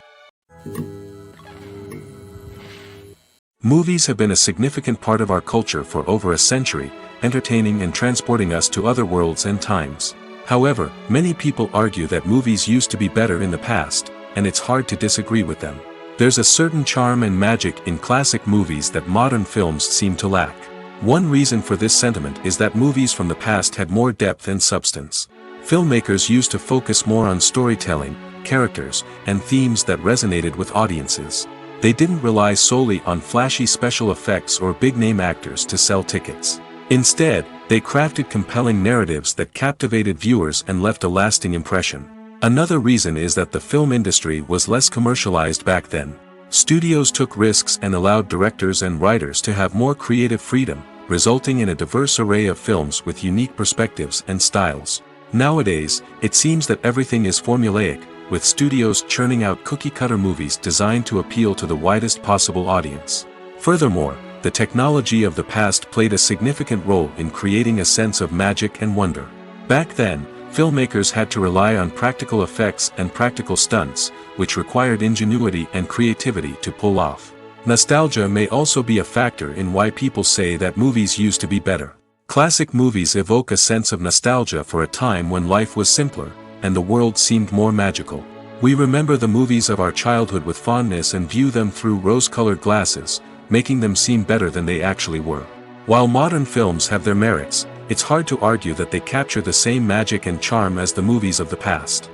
Movies have been a significant part of our culture for over a century, entertaining and transporting us to other worlds and times. However, many people argue that movies used to be better in the past, and it's hard to disagree with them. There's a certain charm and magic in classic movies that modern films seem to lack. One reason for this sentiment is that movies from the past had more depth and substance. Filmmakers used to focus more on storytelling, characters, and themes that resonated with audiences. They didn't rely solely on flashy special effects or big-name actors to sell tickets. Instead, they crafted compelling narratives that captivated viewers and left a lasting impression. Another reason is that the film industry was less commercialized back then. Studios took risks and allowed directors and writers to have more creative freedom, resulting in a diverse array of films with unique perspectives and styles. Nowadays, it seems that everything is formulaic, with studios churning out cookie-cutter movies designed to appeal to the widest possible audience. Furthermore, the technology of the past played a significant role in creating a sense of magic and wonder. Back then, filmmakers had to rely on practical effects and practical stunts, which required ingenuity and creativity to pull off. Nostalgia may also be a factor in why people say that movies used to be better. Classic movies evoke a sense of nostalgia for a time when life was simpler, and the world seemed more magical. We remember the movies of our childhood with fondness and view them through rose-colored glasses, making them seem better than they actually were. While modern films have their merits, it's hard to argue that they capture the same magic and charm as the movies of the past.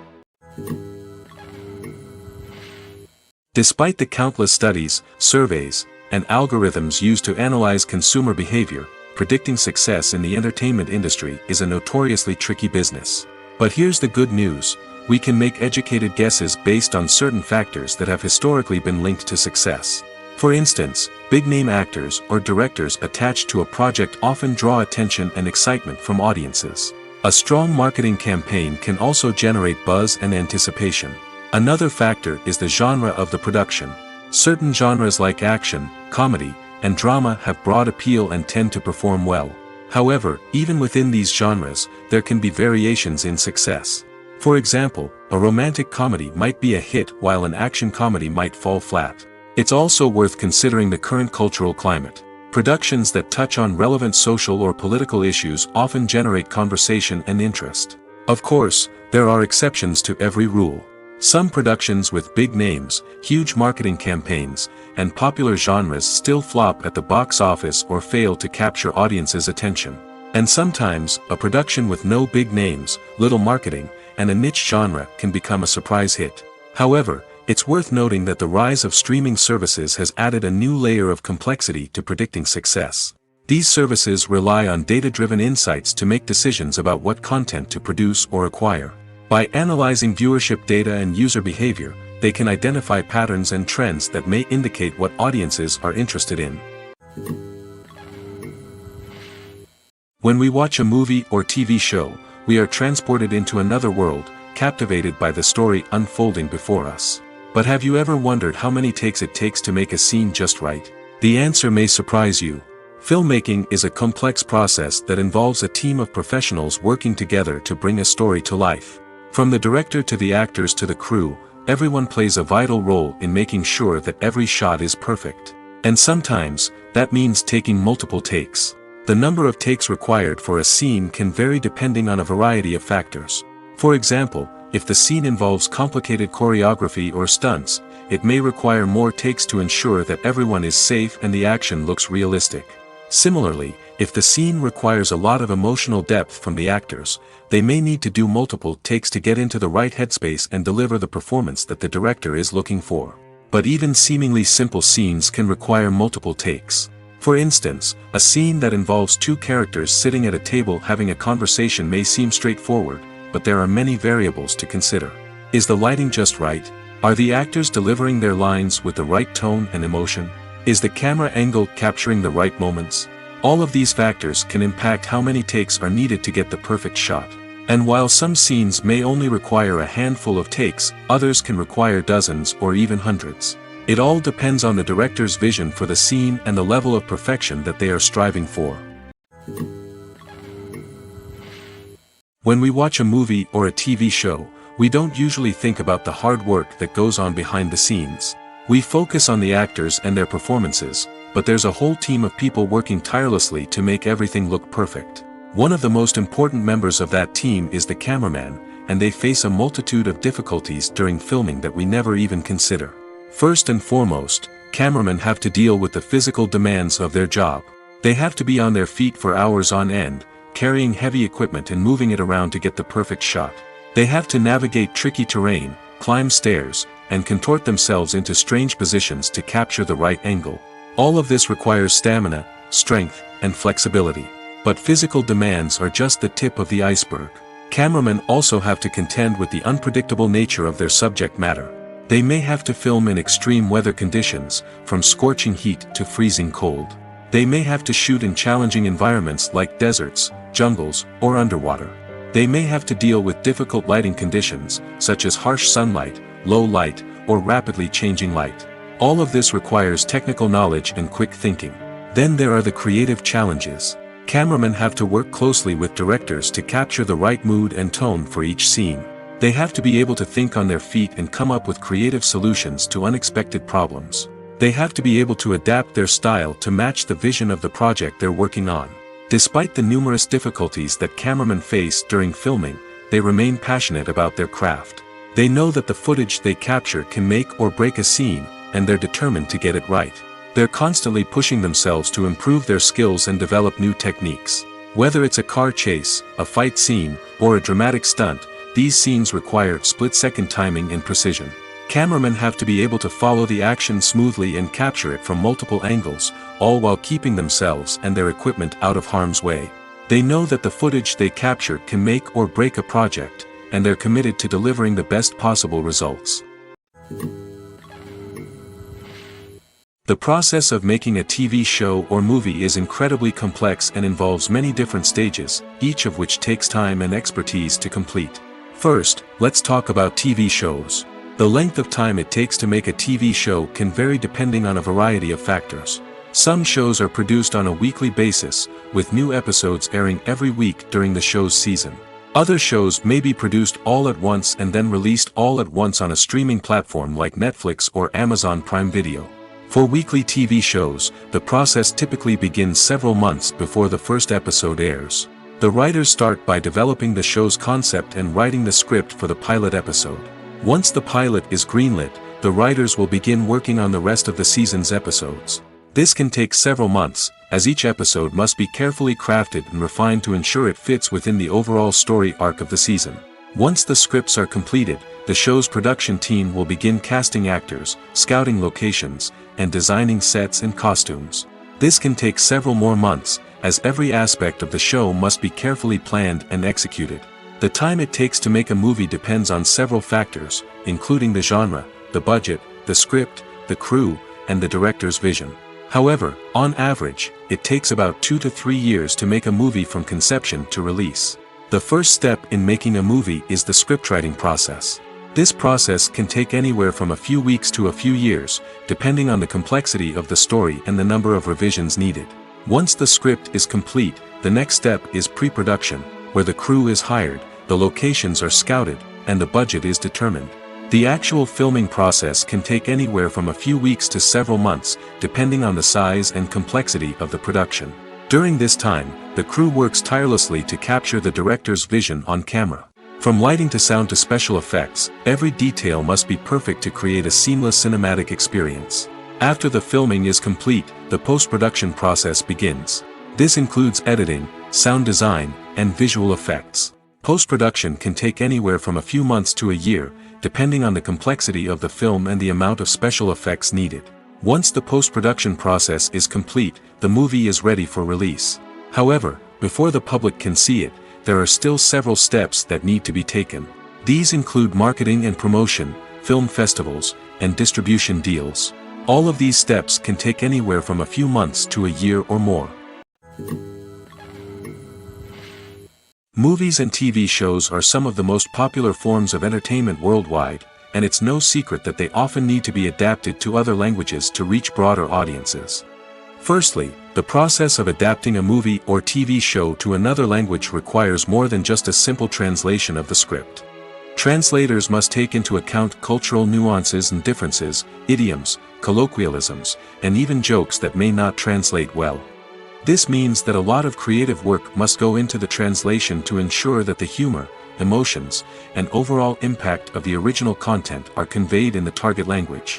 Despite the countless studies, surveys, and algorithms used to analyze consumer behavior, predicting success in the entertainment industry is a notoriously tricky business. But here's the good news: we can make educated guesses based on certain factors that have historically been linked to success. For instance, big-name actors or directors attached to a project often draw attention and excitement from audiences. A strong marketing campaign can also generate buzz and anticipation. Another factor is the genre of the production. Certain genres like action, comedy, and drama have broad appeal and tend to perform well. However, even within these genres, there can be variations in success. For example, a romantic comedy might be a hit while an action comedy might fall flat. It's also worth considering the current cultural climate. Productions that touch on relevant social or political issues often generate conversation and interest. Of course, there are exceptions to every rule. Some productions with big names, huge marketing campaigns, and popular genres still flop at the box office or fail to capture audiences' attention. And sometimes, a production with no big names, little marketing, and a niche genre can become a surprise hit. However, it's worth noting that the rise of streaming services has added a new layer of complexity to predicting success. These services rely on data-driven insights to make decisions about what content to produce or acquire. By analyzing viewership data and user behavior, they can identify patterns and trends that may indicate what audiences are interested in. When we watch a movie or TV show, we are transported into another world, captivated by the story unfolding before us. But have you ever wondered how many takes it takes to make a scene just right? The answer may surprise you. Filmmaking is a complex process that involves a team of professionals working together to bring a story to life. From the director to the actors to the crew, everyone plays a vital role in making sure that every shot is perfect. And sometimes, that means taking multiple takes. The number of takes required for a scene can vary depending on a variety of factors. For example, if the scene involves complicated choreography or stunts, it may require more takes to ensure that everyone is safe and the action looks realistic. Similarly, if the scene requires a lot of emotional depth from the actors, they may need to do multiple takes to get into the right headspace and deliver the performance that the director is looking for. But even seemingly simple scenes can require multiple takes. For instance, a scene that involves two characters sitting at a table having a conversation may seem straightforward, but there are many variables to consider. Is the lighting just right? Are the actors delivering their lines with the right tone and emotion? Is the camera angle capturing the right moments? All of these factors can impact how many takes are needed to get the perfect shot. And while some scenes may only require a handful of takes, others can require dozens or even hundreds. It all depends on the director's vision for the scene and the level of perfection that they are striving for. When we watch a movie or a TV show, we don't usually think about the hard work that goes on behind the scenes. We focus on the actors and their performances, but there's a whole team of people working tirelessly to make everything look perfect. One of the most important members of that team is the cameraman, and they face a multitude of difficulties during filming that we never even consider. First and foremost, cameramen have to deal with the physical demands of their job. They have to be on their feet for hours on end, carrying heavy equipment and moving it around to get the perfect shot. They have to navigate tricky terrain, climb stairs, and contort themselves into strange positions to capture the right angle. All of this requires stamina, strength, and flexibility. But physical demands are just the tip of the iceberg. Cameramen also have to contend with the unpredictable nature of their subject matter. They may have to film in extreme weather conditions, from scorching heat to freezing cold. They may have to shoot in challenging environments like deserts, jungles, or underwater. They may have to deal with difficult lighting conditions, such as harsh sunlight, low light, or rapidly changing light. All of this requires technical knowledge and quick thinking. Then there are the creative challenges. Cameramen have to work closely with directors to capture the right mood and tone for each scene. They have to be able to think on their feet and come up with creative solutions to unexpected problems. They have to be able to adapt their style to match the vision of the project they're working on. Despite the numerous difficulties that cameramen face during filming, they remain passionate about their craft. They know that the footage they capture can make or break a scene, and they're determined to get it right. They're constantly pushing themselves to improve their skills and develop new techniques. Whether it's a car chase, a fight scene, or a dramatic stunt, these scenes require split-second timing and precision. Cameramen have to be able to follow the action smoothly and capture it from multiple angles, all while keeping themselves and their equipment out of harm's way. They know that the footage they capture can make or break a project, and they're committed to delivering the best possible results. The process of making a TV show or movie is incredibly complex and involves many different stages, each of which takes time and expertise to complete. First, let's talk about TV shows. The length of time it takes to make a TV show can vary depending on a variety of factors. Some shows are produced on a weekly basis, with new episodes airing every week during the show's season. Other shows may be produced all at once and then released all at once on a streaming platform like Netflix or Amazon Prime Video. For weekly TV shows, the process typically begins several months before the first episode airs. The writers start by developing the show's concept and writing the script for the pilot episode. Once the pilot is greenlit, the writers will begin working on the rest of the season's episodes. This can take several months, as each episode must be carefully crafted and refined to ensure it fits within the overall story arc of the season. Once the scripts are completed, the show's production team will begin casting actors, scouting locations, and designing sets and costumes. This can take several more months, as every aspect of the show must be carefully planned and executed. The time it takes to make a movie depends on several factors, including the genre, the budget, the script, the crew, and the director's vision. However, on average, it takes about 2 to 3 years to make a movie from conception to release. The first step in making a movie is the scriptwriting process. This process can take anywhere from a few weeks to a few years, depending on the complexity of the story and the number of revisions needed. Once the script is complete, the next step is pre-production, where the crew is hired, the locations are scouted, and the budget is determined. The actual filming process can take anywhere from a few weeks to several months, depending on the size and complexity of the production. During this time, the crew works tirelessly to capture the director's vision on camera. From lighting to sound to special effects, every detail must be perfect to create a seamless cinematic experience. After the filming is complete, the post-production process begins. This includes editing, sound design, and visual effects. Post-production can take anywhere from a few months to a year, depending on the complexity of the film and the amount of special effects needed. Once the post-production process is complete, the movie is ready for release. However, before the public can see it, there are still several steps that need to be taken. These include marketing and promotion, film festivals, and distribution deals. All of these steps can take anywhere from a few months to a year or more. Movies and TV shows are some of the most popular forms of entertainment worldwide, and it's no secret that they often need to be adapted to other languages to reach broader audiences. Firstly, the process of adapting a movie or TV show to another language requires more than just a simple translation of the script. Translators must take into account cultural nuances and differences, idioms, colloquialisms, and even jokes that may not translate well. This means that a lot of creative work must go into the translation to ensure that the humor, emotions, and overall impact of the original content are conveyed in the target language.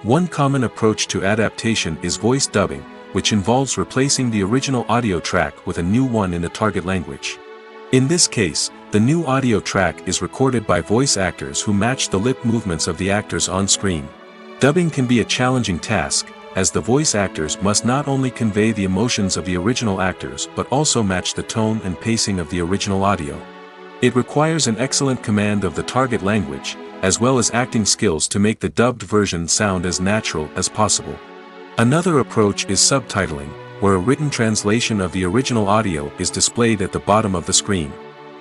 One common approach to adaptation is voice dubbing, which involves replacing the original audio track with a new one in the target language. In this case, the new audio track is recorded by voice actors who match the lip movements of the actors on screen. Dubbing can be a challenging task, as the voice actors must not only convey the emotions of the original actors but also match the tone and pacing of the original audio. It requires an excellent command of the target language, as well as acting skills to make the dubbed version sound as natural as possible. Another approach is subtitling, where a written translation of the original audio is displayed at the bottom of the screen.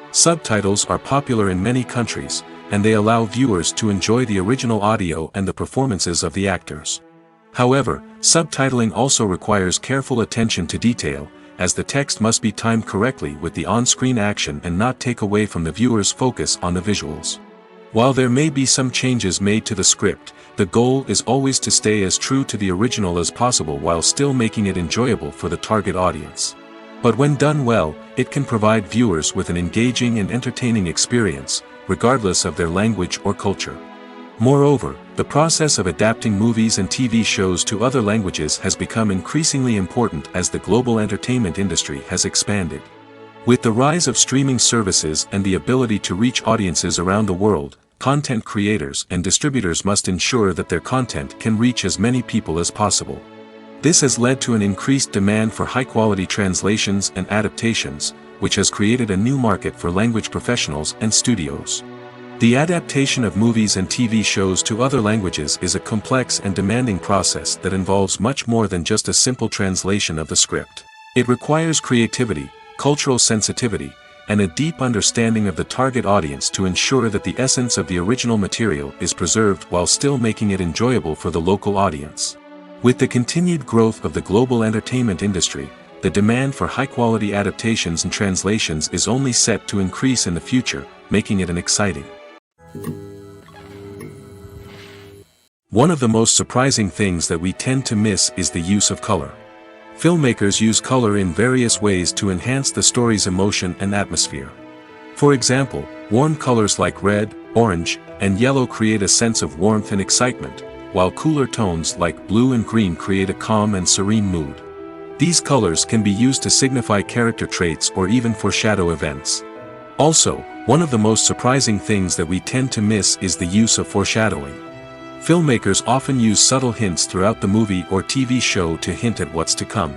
Subtitles are popular in many countries, and they allow viewers to enjoy the original audio and the performances of the actors. However, subtitling also requires careful attention to detail, as the text must be timed correctly with the on-screen action and not take away from the viewer's focus on the visuals. While there may be some changes made to the script, the goal is always to stay as true to the original as possible while still making it enjoyable for the target audience. But when done well, it can provide viewers with an engaging and entertaining experience, regardless of their language or culture. Moreover, the process of adapting movies and TV shows to other languages has become increasingly important as the global entertainment industry has expanded. With the rise of streaming services and the ability to reach audiences around the world, content creators and distributors must ensure that their content can reach as many people as possible. This has led to an increased demand for high-quality translations and adaptations, which has created a new market for language professionals and studios. The adaptation of movies and TV shows to other languages is a complex and demanding process that involves much more than just a simple translation of the script. It requires creativity, cultural sensitivity, and a deep understanding of the target audience to ensure that the essence of the original material is preserved while still making it enjoyable for the local audience. With the continued growth of the global entertainment industry, the demand for high-quality adaptations and translations is only set to increase in the future, making it an exciting. One of the most surprising things that we tend to miss is the use of color. Filmmakers use color in various ways to enhance the story's emotion and atmosphere. For example, warm colors like red, orange, and yellow create a sense of warmth and excitement, while cooler tones like blue and green create a calm and serene mood. These colors can be used to signify character traits or even foreshadow events. Also, one of the most surprising things that we tend to miss is the use of foreshadowing. Filmmakers often use subtle hints throughout the movie or TV show to hint at what's to come.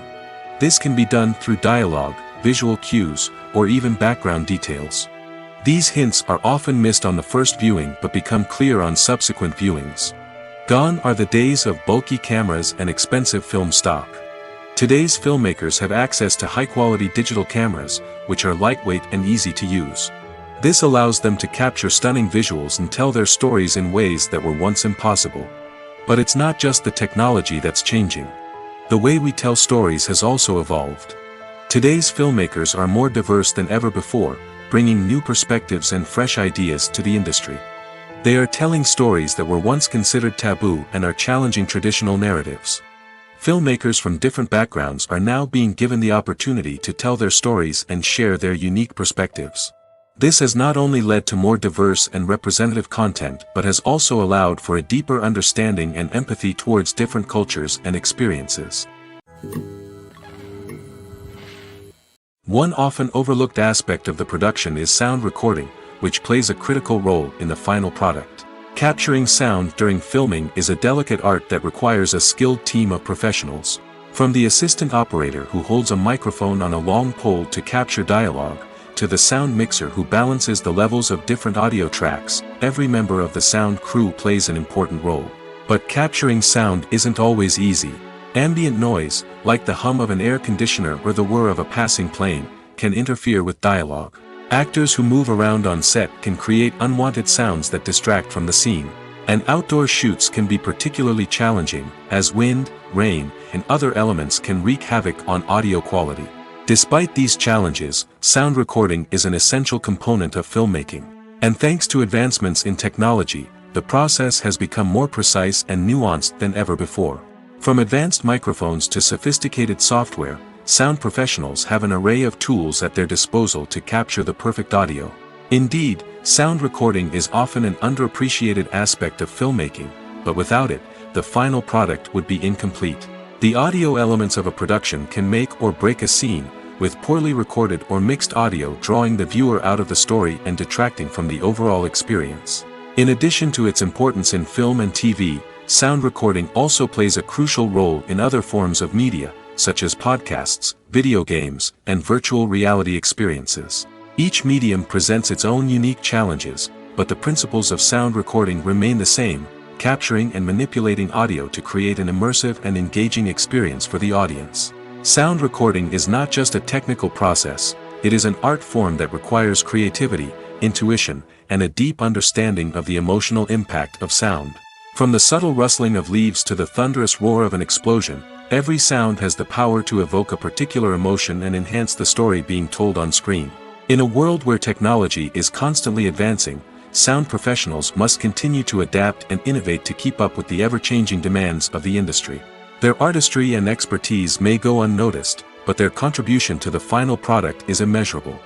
This can be done through dialogue, visual cues, or even background details. These hints are often missed on the first viewing but become clear on subsequent viewings. Gone are the days of bulky cameras and expensive film stock. Today's filmmakers have access to high-quality digital cameras, which are lightweight and easy to use. This allows them to capture stunning visuals and tell their stories in ways that were once impossible. But it's not just the technology that's changing. The way we tell stories has also evolved. Today's filmmakers are more diverse than ever before, bringing new perspectives and fresh ideas to the industry. They are telling stories that were once considered taboo and are challenging traditional narratives. Filmmakers from different backgrounds are now being given the opportunity to tell their stories and share their unique perspectives. This has not only led to more diverse and representative content but has also allowed for a deeper understanding and empathy towards different cultures and experiences. One often overlooked aspect of the production is sound recording, which plays a critical role in the final product. Capturing sound during filming is a delicate art that requires a skilled team of professionals. From the assistant operator who holds a microphone on a long pole to capture dialogue, to the sound mixer who balances the levels of different audio tracks, every member of the sound crew plays an important role. But capturing sound isn't always easy. Ambient noise, like the hum of an air conditioner or the whir of a passing plane, can interfere with dialogue. Actors who move around on set can create unwanted sounds that distract from the scene. And outdoor shoots can be particularly challenging, as wind, rain, and other elements can wreak havoc on audio quality. Despite these challenges, sound recording is an essential component of filmmaking. And thanks to advancements in technology, the process has become more precise and nuanced than ever before. From advanced microphones to sophisticated software, sound professionals have an array of tools at their disposal to capture the perfect audio. Indeed, sound recording is often an underappreciated aspect of filmmaking, but without it, the final product would be incomplete. The audio elements of a production can make or break a scene, with poorly recorded or mixed audio drawing the viewer out of the story and detracting from the overall experience. In addition to its importance in film and TV, sound recording also plays a crucial role in other forms of media, such as podcasts, video games, and virtual reality experiences. Each medium presents its own unique challenges, but the principles of sound recording remain the same, capturing and manipulating audio to create an immersive and engaging experience for the audience. Sound recording is not just a technical process, it is an art form that requires creativity, intuition, and a deep understanding of the emotional impact of sound. From the subtle rustling of leaves to the thunderous roar of an explosion, every sound has the power to evoke a particular emotion and enhance the story being told on screen. In a world where technology is constantly advancing, sound professionals must continue to adapt and innovate to keep up with the ever-changing demands of the industry. Their artistry and expertise may go unnoticed, but their contribution to the final product is immeasurable.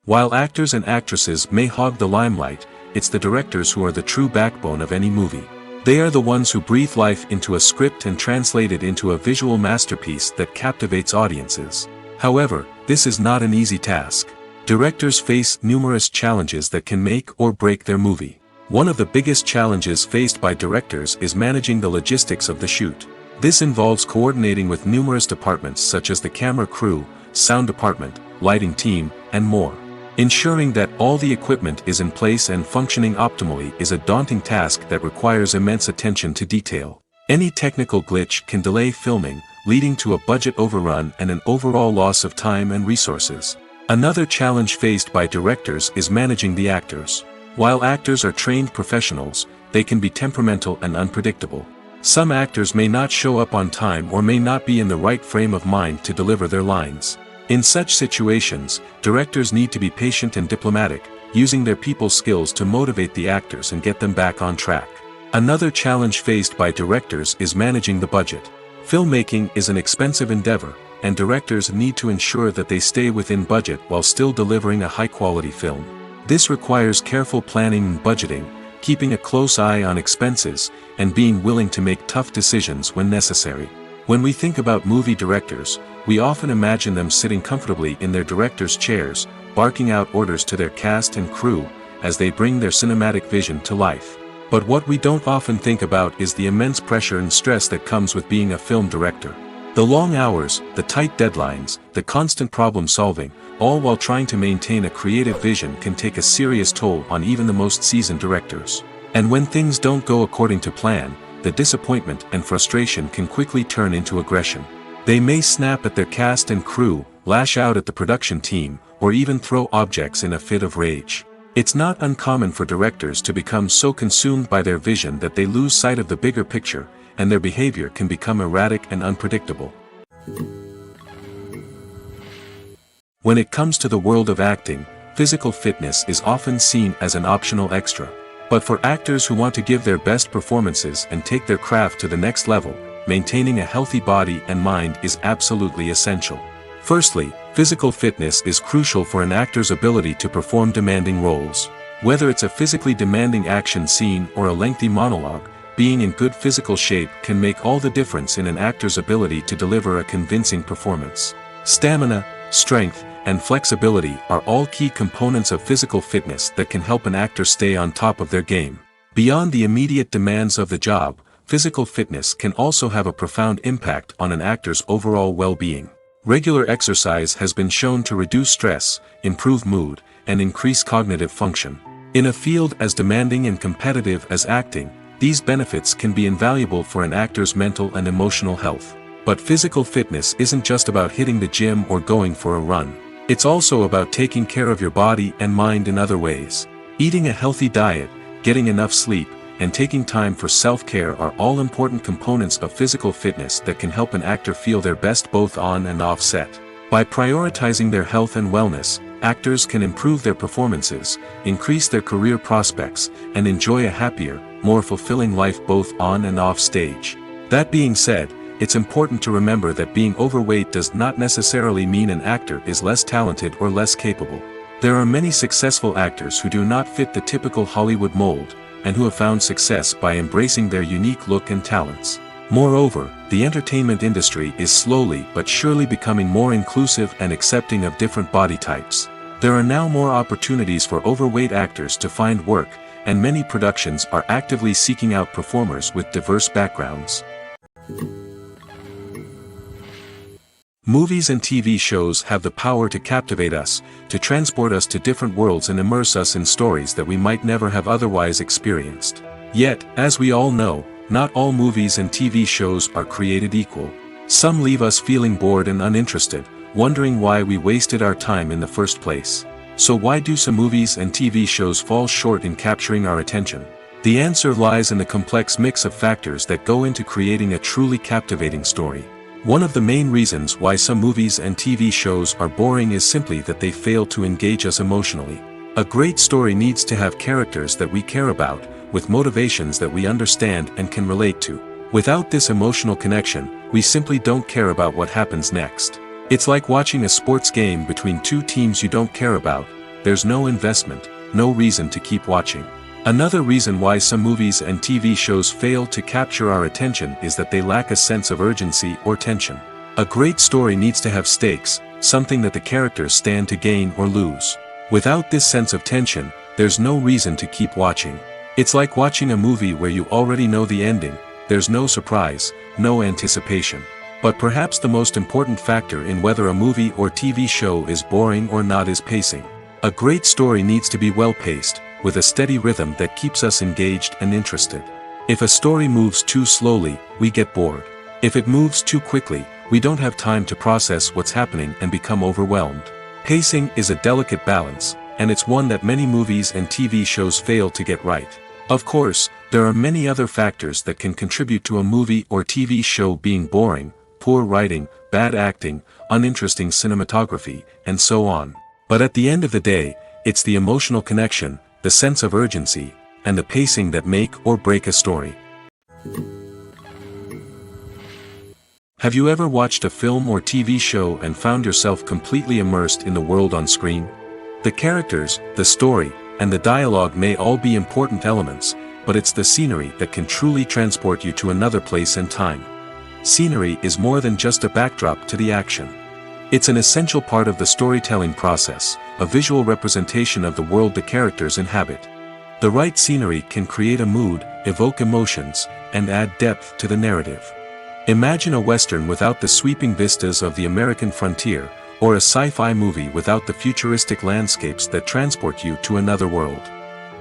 While actors and actresses may hog the limelight, it's the directors who are the true backbone of any movie. They are the ones who breathe life into a script and translate it into a visual masterpiece that captivates audiences. However, this is not an easy task. Directors face numerous challenges that can make or break their movie. One of the biggest challenges faced by directors is managing the logistics of the shoot. This involves coordinating with numerous departments such as the camera crew, sound department, lighting team, and more. Ensuring that all the equipment is in place and functioning optimally is a daunting task that requires immense attention to detail. Any technical glitch can delay filming, leading to a budget overrun and an overall loss of time and resources. Another challenge faced by directors is managing the actors. While actors are trained professionals, they can be temperamental and unpredictable. Some actors may not show up on time or may not be in the right frame of mind to deliver their lines. In such situations, directors need to be patient and diplomatic, using their people skills to motivate the actors and get them back on track. Another challenge faced by directors is managing the budget. Filmmaking is an expensive endeavor, and directors need to ensure that they stay within budget while still delivering a high-quality film. This requires careful planning and budgeting, keeping a close eye on expenses, and being willing to make tough decisions when necessary. When we think about movie directors, we often imagine them sitting comfortably in their director's chairs, barking out orders to their cast and crew, as they bring their cinematic vision to life. But what we don't often think about is the immense pressure and stress that comes with being a film director. The long hours, the tight deadlines, the constant problem solving, all while trying to maintain a creative vision can take a serious toll on even the most seasoned directors. And when things don't go according to plan, the disappointment and frustration can quickly turn into aggression. They may snap at their cast and crew, lash out at the production team, or even throw objects in a fit of rage. It's not uncommon for directors to become so consumed by their vision that they lose sight of the bigger picture, and their behavior can become erratic and unpredictable. When it comes to the world of acting, physical fitness is often seen as an optional extra. But for actors who want to give their best performances and take their craft to the next level, maintaining a healthy body and mind is absolutely essential. Firstly, physical fitness is crucial for an actor's ability to perform demanding roles. Whether it's a physically demanding action scene or a lengthy monologue, being in good physical shape can make all the difference in an actor's ability to deliver a convincing performance. Stamina, strength, and flexibility are all key components of physical fitness that can help an actor stay on top of their game. Beyond the immediate demands of the job, physical fitness can also have a profound impact on an actor's overall well-being. Regular exercise has been shown to reduce stress, improve mood, and increase cognitive function. In a field as demanding and competitive as acting, these benefits can be invaluable for an actor's mental and emotional health. But physical fitness isn't just about hitting the gym or going for a run. It's also about taking care of your body and mind in other ways. Eating a healthy diet, getting enough sleep, and taking time for self-care are all important components of physical fitness that can help an actor feel their best both on and off set. By prioritizing their health and wellness, actors can improve their performances, increase their career prospects, and enjoy a happier, more fulfilling life both on and off stage. That being said, it's important to remember that being overweight does not necessarily mean an actor is less talented or less capable. There are many successful actors who do not fit the typical Hollywood mold, and who have found success by embracing their unique look and talents. Moreover, the entertainment industry is slowly but surely becoming more inclusive and accepting of different body types. There are now more opportunities for overweight actors to find work, and many productions are actively seeking out performers with diverse backgrounds. Movies and TV shows have the power to captivate us, to transport us to different worlds and immerse us in stories that we might never have otherwise experienced. Yet, as we all know, not all movies and TV shows are created equal. Some leave us feeling bored and uninterested, wondering why we wasted our time in the first place. So why do some movies and TV shows fall short in capturing our attention? The answer lies in the complex mix of factors that go into creating a truly captivating story. One of the main reasons why some movies and TV shows are boring is simply that they fail to engage us emotionally. A great story needs to have characters that we care about, with motivations that we understand and can relate to. Without this emotional connection, we simply don't care about what happens next. It's like watching a sports game between two teams you don't care about. There's no investment, no reason to keep watching. Another reason why some movies and TV shows fail to capture our attention is that they lack a sense of urgency or tension. A great story needs to have stakes, something that the characters stand to gain or lose. Without this sense of tension, there's no reason to keep watching. It's like watching a movie where you already know the ending. There's no surprise, no anticipation. But perhaps the most important factor in whether a movie or TV show is boring or not is pacing. A great story needs to be well-paced, with a steady rhythm that keeps us engaged and interested. If a story moves too slowly, we get bored. If it moves too quickly, we don't have time to process what's happening and become overwhelmed. Pacing is a delicate balance, and it's one that many movies and TV shows fail to get right. Of course, there are many other factors that can contribute to a movie or TV show being boring: poor writing, bad acting, uninteresting cinematography, and so on. But at the end of the day, it's the emotional connection, the sense of urgency, and the pacing that make or break a story. Have you ever watched a film or TV show and found yourself completely immersed in the world on screen? The characters, the story, and the dialogue may all be important elements, but it's the scenery that can truly transport you to another place and time. Scenery is more than just a backdrop to the action. It's an essential part of the storytelling process, a visual representation of the world the characters inhabit. The right scenery can create a mood, evoke emotions, and add depth to the narrative. Imagine a Western without the sweeping vistas of the American frontier, or a sci-fi movie without the futuristic landscapes that transport you to another world.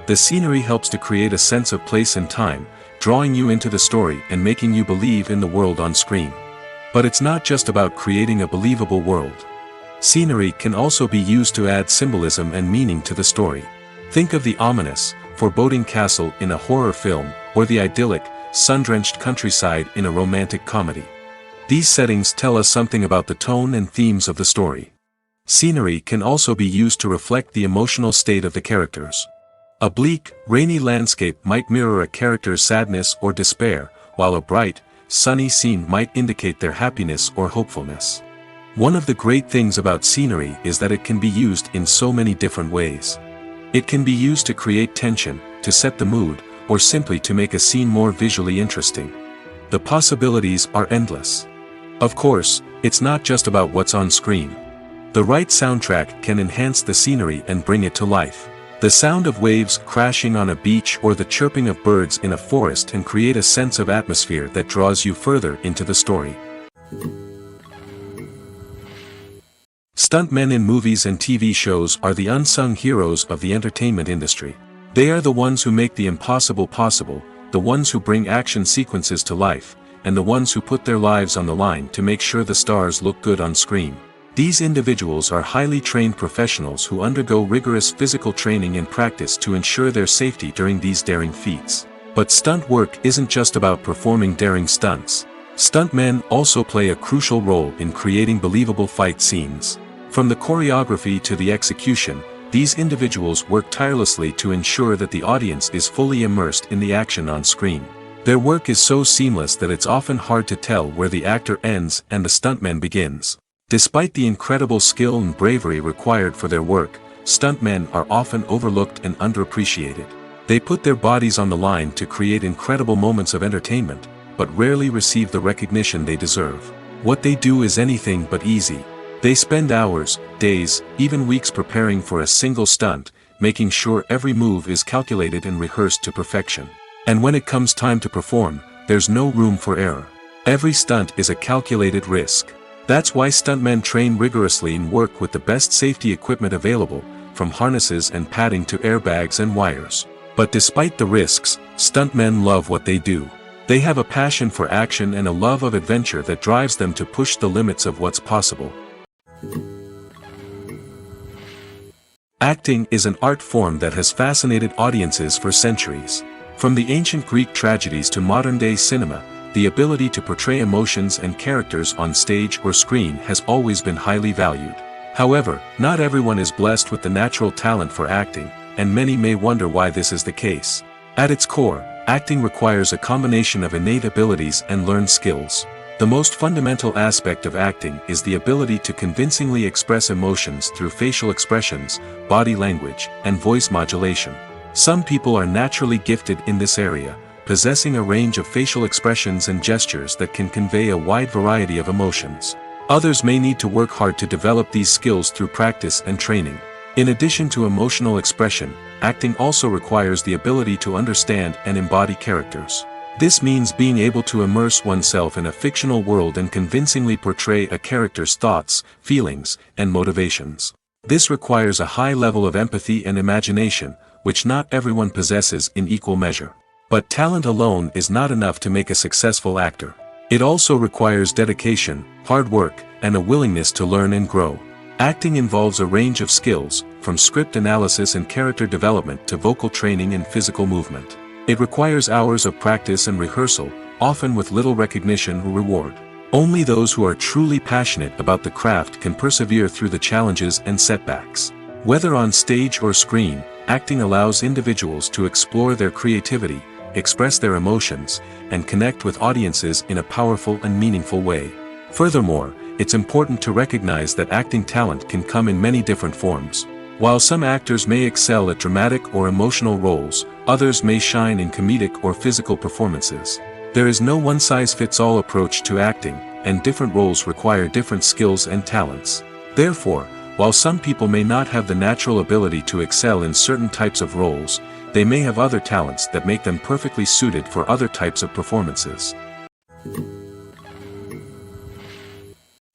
The scenery helps to create a sense of place and time, drawing you into the story and making you believe in the world on screen. But it's not just about creating a believable world. Scenery can also be used to add symbolism and meaning to the story. Think of the ominous, foreboding castle in a horror film, or the idyllic, sun-drenched countryside in a romantic comedy. These settings tell us something about the tone and themes of the story. Scenery can also be used to reflect the emotional state of the characters. A bleak, rainy landscape might mirror a character's sadness or despair, while a bright, sunny scene might indicate their happiness or hopefulness. One of the great things about scenery is that it can be used in so many different ways. It can be used to create tension, to set the mood, or simply to make a scene more visually interesting. The possibilities are endless. Of course, it's not just about what's on screen. The right soundtrack can enhance the scenery and bring it to life. The sound of waves crashing on a beach or the chirping of birds in a forest can create a sense of atmosphere that draws you further into the story. Stuntmen in movies and TV shows are the unsung heroes of the entertainment industry. They are the ones who make the impossible possible, the ones who bring action sequences to life, and the ones who put their lives on the line to make sure the stars look good on screen. These individuals are highly trained professionals who undergo rigorous physical training and practice to ensure their safety during these daring feats. But stunt work isn't just about performing daring stunts. Stuntmen also play a crucial role in creating believable fight scenes. From the choreography to the execution, these individuals work tirelessly to ensure that the audience is fully immersed in the action on screen. Their work is so seamless that it's often hard to tell where the actor ends and the stuntman begins. Despite the incredible skill and bravery required for their work, stuntmen are often overlooked and underappreciated. They put their bodies on the line to create incredible moments of entertainment, but rarely receive the recognition they deserve. What they do is anything but easy. They spend hours, days, even weeks preparing for a single stunt, making sure every move is calculated and rehearsed to perfection. And when it comes time to perform, there's no room for error. Every stunt is a calculated risk. That's why stuntmen train rigorously and work with the best safety equipment available, from harnesses and padding to airbags and wires. But despite the risks, stuntmen love what they do. They have a passion for action and a love of adventure that drives them to push the limits of what's possible. Acting is an art form that has fascinated audiences for centuries. From the ancient Greek tragedies to modern-day cinema, the ability to portray emotions and characters on stage or screen has always been highly valued. However, not everyone is blessed with the natural talent for acting, and many may wonder why this is the case. At its core, acting requires a combination of innate abilities and learned skills. The most fundamental aspect of acting is the ability to convincingly express emotions through facial expressions, body language, and voice modulation. Some people are naturally gifted in this area, possessing a range of facial expressions and gestures that can convey a wide variety of emotions. Others may need to work hard to develop these skills through practice and training. In addition to emotional expression, acting also requires the ability to understand and embody characters. This means being able to immerse oneself in a fictional world and convincingly portray a character's thoughts, feelings, and motivations. This requires a high level of empathy and imagination, which not everyone possesses in equal measure. But talent alone is not enough to make a successful actor. It also requires dedication, hard work, and a willingness to learn and grow. Acting involves a range of skills, from script analysis and character development to vocal training and physical movement. It requires hours of practice and rehearsal, often with little recognition or reward. Only those who are truly passionate about the craft can persevere through the challenges and setbacks. Whether on stage or screen, acting allows individuals to explore their creativity, express their emotions, and connect with audiences in a powerful and meaningful way. Furthermore, it's important to recognize that acting talent can come in many different forms. While some actors may excel at dramatic or emotional roles, others may shine in comedic or physical performances. There is no one-size-fits-all approach to acting, and different roles require different skills and talents. Therefore, while some people may not have the natural ability to excel in certain types of roles, they may have other talents that make them perfectly suited for other types of performances.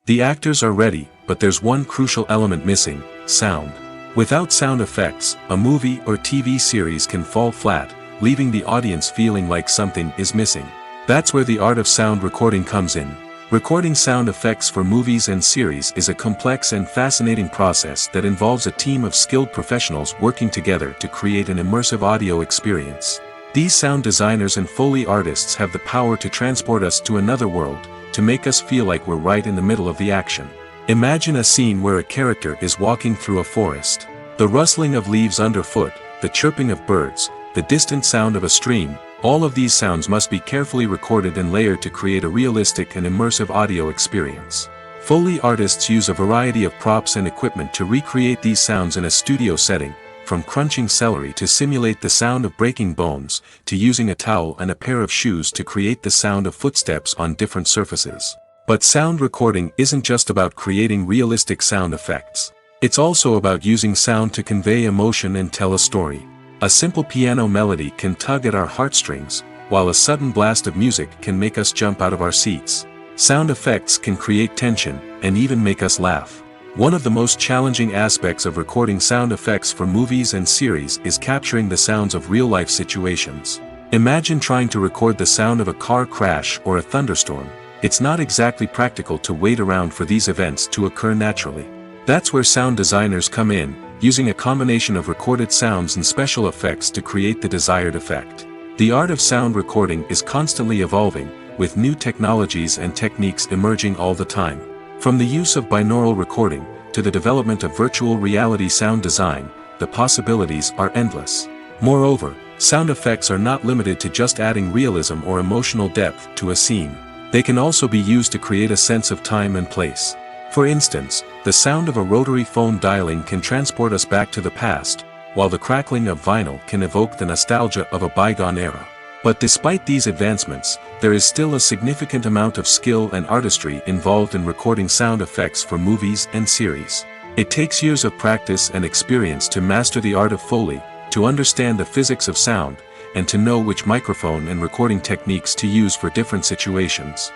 The actors are ready, but there's one crucial element missing: sound. Without sound effects, a movie or TV series can fall flat, leaving the audience feeling like something is missing. That's where the art of sound recording comes in. Recording sound effects for movies and series is a complex and fascinating process that involves a team of skilled professionals working together to create an immersive audio experience. These sound designers and Foley artists have the power to transport us to another world, to make us feel like we're right in the middle of the action. Imagine a scene where a character is walking through a forest. The rustling of leaves underfoot, the chirping of birds, the distant sound of a stream, all of these sounds must be carefully recorded and layered to create a realistic and immersive audio experience. Foley artists use a variety of props and equipment to recreate these sounds in a studio setting, from crunching celery to simulate the sound of breaking bones, to using a towel and a pair of shoes to create the sound of footsteps on different surfaces. But sound recording isn't just about creating realistic sound effects. It's also about using sound to convey emotion and tell a story. A simple piano melody can tug at our heartstrings, while a sudden blast of music can make us jump out of our seats. Sound effects can create tension, and even make us laugh. One of the most challenging aspects of recording sound effects for movies and series is capturing the sounds of real-life situations. Imagine trying to record the sound of a car crash or a thunderstorm. It's not exactly practical to wait around for these events to occur naturally. That's where sound designers come in, using a combination of recorded sounds and special effects to create the desired effect. The art of sound recording is constantly evolving, with new technologies and techniques emerging all the time. From the use of binaural recording, to the development of virtual reality sound design, the possibilities are endless. Moreover, sound effects are not limited to just adding realism or emotional depth to a scene. They can also be used to create a sense of time and place. For instance, the sound of a rotary phone dialing can transport us back to the past, while the crackling of vinyl can evoke the nostalgia of a bygone era. But despite these advancements, there is still a significant amount of skill and artistry involved in recording sound effects for movies and series. It takes years of practice and experience to master the art of Foley, to understand the physics of sound, and to know which microphone and recording techniques to use for different situations.